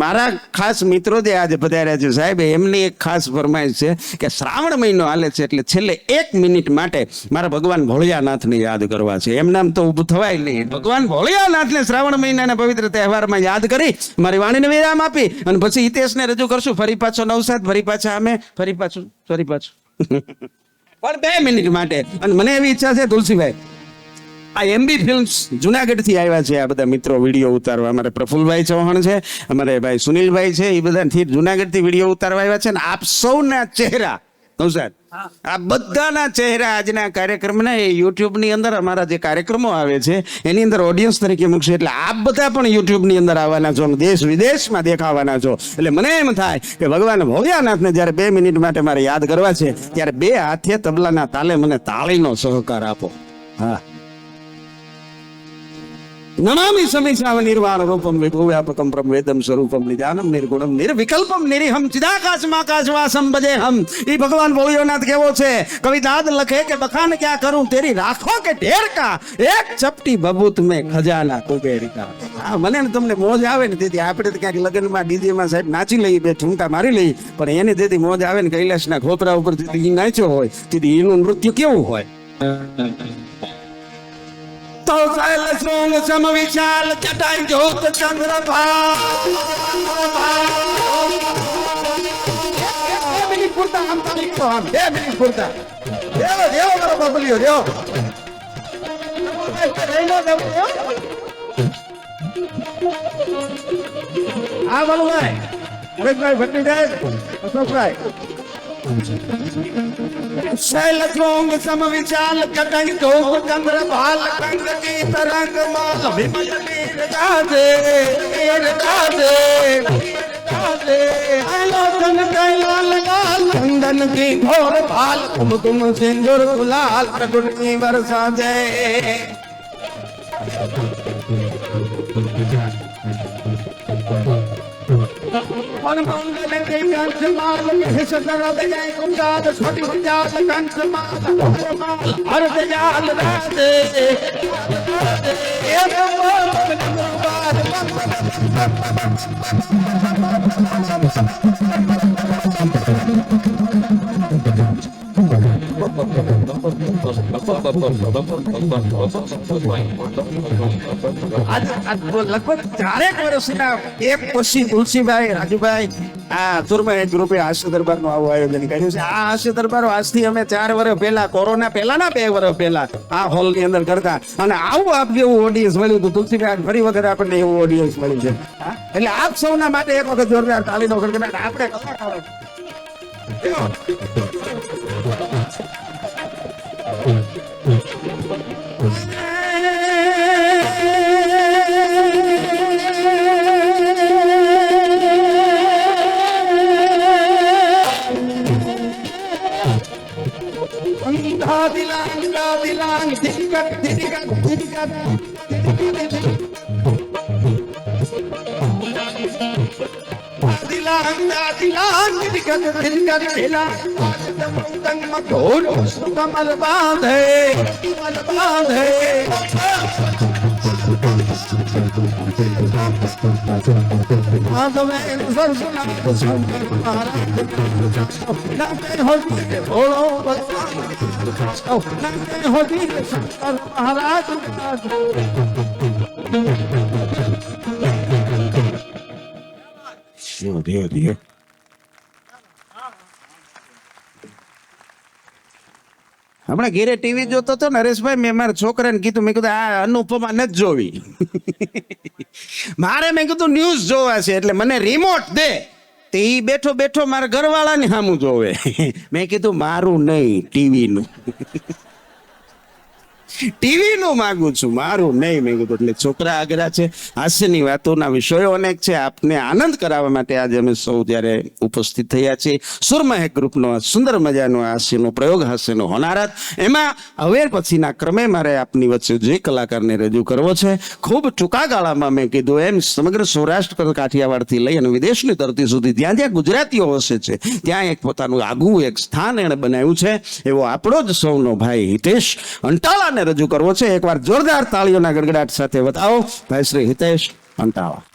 મારા ખાસ મિત્રો જે આજે પધાર્યા છે સાહેબ, એમની એક ખાસ ફરમાઈશ છે કે શ્રાવણ મહિનો હાલે છે એટલે છેલ્લે 1 મિનિટ માટે મારા ભગવાન ભોળિયાનાથને યાદ કરવા છે. એમ નામ તો ઊભું થવાય નહીં. ભગવાન ભોળિયાનાથને શ્રાવણ મહિનાના પવિત્ર તહેવારમાં યાદ કરી મારી વાણીને વિરામ આપી અને પછી હિતેશને રજૂ કરશું. ફરી પાછો નવસાદ, ફરી પાછા અમે, ફરી પાછું પણ 2 મિનિટ માટે. અને મને એવી ઈચ્છા છે તુલસીભાઈ, આ એમબી ફિલ્મ્સ જુનાગઢ થી આવ્યા છે આ બધા મિત્રો વિડીયો ઉતારવા. અમારે પ્રફુલભાઈ ચૌહાણ છે, અમારે ભાઈ સુનિલભાઈ છે, એ બધા જુનાગઢ થી વિડીયો ઉતારવા આવ્યા છે. ને આપ સૌના ચહેરા નવસાદ, આ બધાના ચહેરા આજના કાર્યક્રમના એ યુટ્યુબ ની અંદર અમારા જે કાર્યક્રમો આવે છે એની અંદર ઓડિયન્સ તરીકે મૂકશે. એટલે આપ બધા પણ યુટ્યુબ ની અંદર આવવાના છો, દેશ વિદેશમાં દેખાવાના છો. એટલે મને એમ થાય કે ભગવાન ભોળિયાનાથને જયારે 2 મિનિટ માટે મારે યાદ કરવા છે ત્યારે 2 હાથે તબલાના તાલે મને તાળીનો સહકાર આપો. હા નમામિ સમીસાવ નિર્વાણ રૂપમ વિભુવ્યાપકમ બ્રહ્મવેદમ સ્વરૂપમ નિજાનમ નિર્ગુણમ નિર્વિકલ્પમ નિરીહમ ચિદાકાશમાકાશવાસમ ભજેહમ. ઈ ભગવાન ભોળિયોનાથ કેવો છે? કવિ દાદ લખે કે બખાન ક્યાં કરું તેરી રાખો કે ઢેર કા, એક ચપટી બબૂત મેં ખજાના કુબેરિકા. હા મને ને તમને મોજ આવે ને તેથી આપણે તો ક્યાંક લગ્નમાં ડીજેમાં સાહેબ નાચી લઈએ, 2 ઠુમકા મારી લઈએ, પણ એને તેથી મોજ આવે ને કૈલાસના ખોપરા ઉપર ઈ નાચ્યો હોય તેથી એનું નૃત્ય કેવું હોય? તો સાયલ સોંગ સમ વિશાલ ચટાઈ જોત ચંદ્રભા. 2 મિનિટ પૂરતા આમ તાલીમ તો આમ 2 મિનિટ પૂરતા દેવો મારો બબલિયો દેવો. હા બાલુભાઈ, હરેશભાઈ ભટ્ટીભાઈ, અશોકભાઈ. शैल श्रोंग सम विशाल कटई धोप चंद्र भाल कंग की तरंग माल विमल वीर गाजे आलोचन कैलाल लाल चंदन की घोर भाल कुमकुम सिंदूर गुलाल प्रगुटी बरसा दे. લગભગ 4 વર્ષના એક પછી તુલસીભાઈ રાજુભાઈ આ સુરમા ગ્રુપે હાસ્ય દરબાર નું આવું આયોજન કર્યું છે. આ હાસ્ય દરબારો આજથી અમે 4 વર્ષ પહેલા કોરોના પહેલાના 2 વર્ષ પહેલા આ હોલ ની અંદર કરતા અને આવું આપ જેવું ઓડિયન્સ મળ્યું હતું તુલસીભાઈ. ફરી વખત આપણને એવું ઓડિયન્સ મળ્યું છે. એટલે આપ સૌના માટે એક વખત જોરદાર તાળીનો ગણગણાટ. આપણે કલાકારો હમણાં ઘેરે ટીવી જોતો હતો નરેશભાઈ. મેં મારા છોકરાને કીધું, મેં કીધું આ અનુપમા નથી જોવી. મારે મેં કીધું ન્યૂઝ જોવા છે એટલે મને રિમોટ દે. તે ઈ બેઠો બેઠો મારા ઘરવાળાને સામું જોવે. મેં કીધું મારું નહીં, ટીવીનું. ટીવી નું માંગુ છું, મારું નહીં. મેં કીધું એટલે છોકરા આગ્રહ છે. હાસ્યની વાતોના વિષયો અનેક છે. આપને આનંદ કરાવવા માટે આજે અમે સૌ જ્યારે ઉપસ્થિત થયા છીએ. સુરમા ગ્રુપનો સુંદર મજાનો હાસ્યનો પ્રયોગ, હાસ્યનો હોનારત. એમાં હવે પછીના ક્રમે મારે આપની વચ્ચે જે કલાકારને રજૂ કરવો છે, ખૂબ ટૂંકા ગાળામાં મેં કીધું એમ સમગ્ર સૌરાષ્ટ્ર કાઠિયાવાડથી લઈ અને વિદેશની ધરતી સુધી જ્યાં જ્યાં ગુજરાતીઓ વસે છે ત્યાં એક પોતાનું આગવું એક સ્થાન એણે બનાવ્યું છે. એવો આપણો જ સૌનો ભાઈ હિતેશ અંટાળાને રજૂ કરવો છે. એકવાર જોરદાર તાળીઓના ગડગડાટ સાથે બતાવો ભાઈ શ્રી હિતેશ અંટાળા.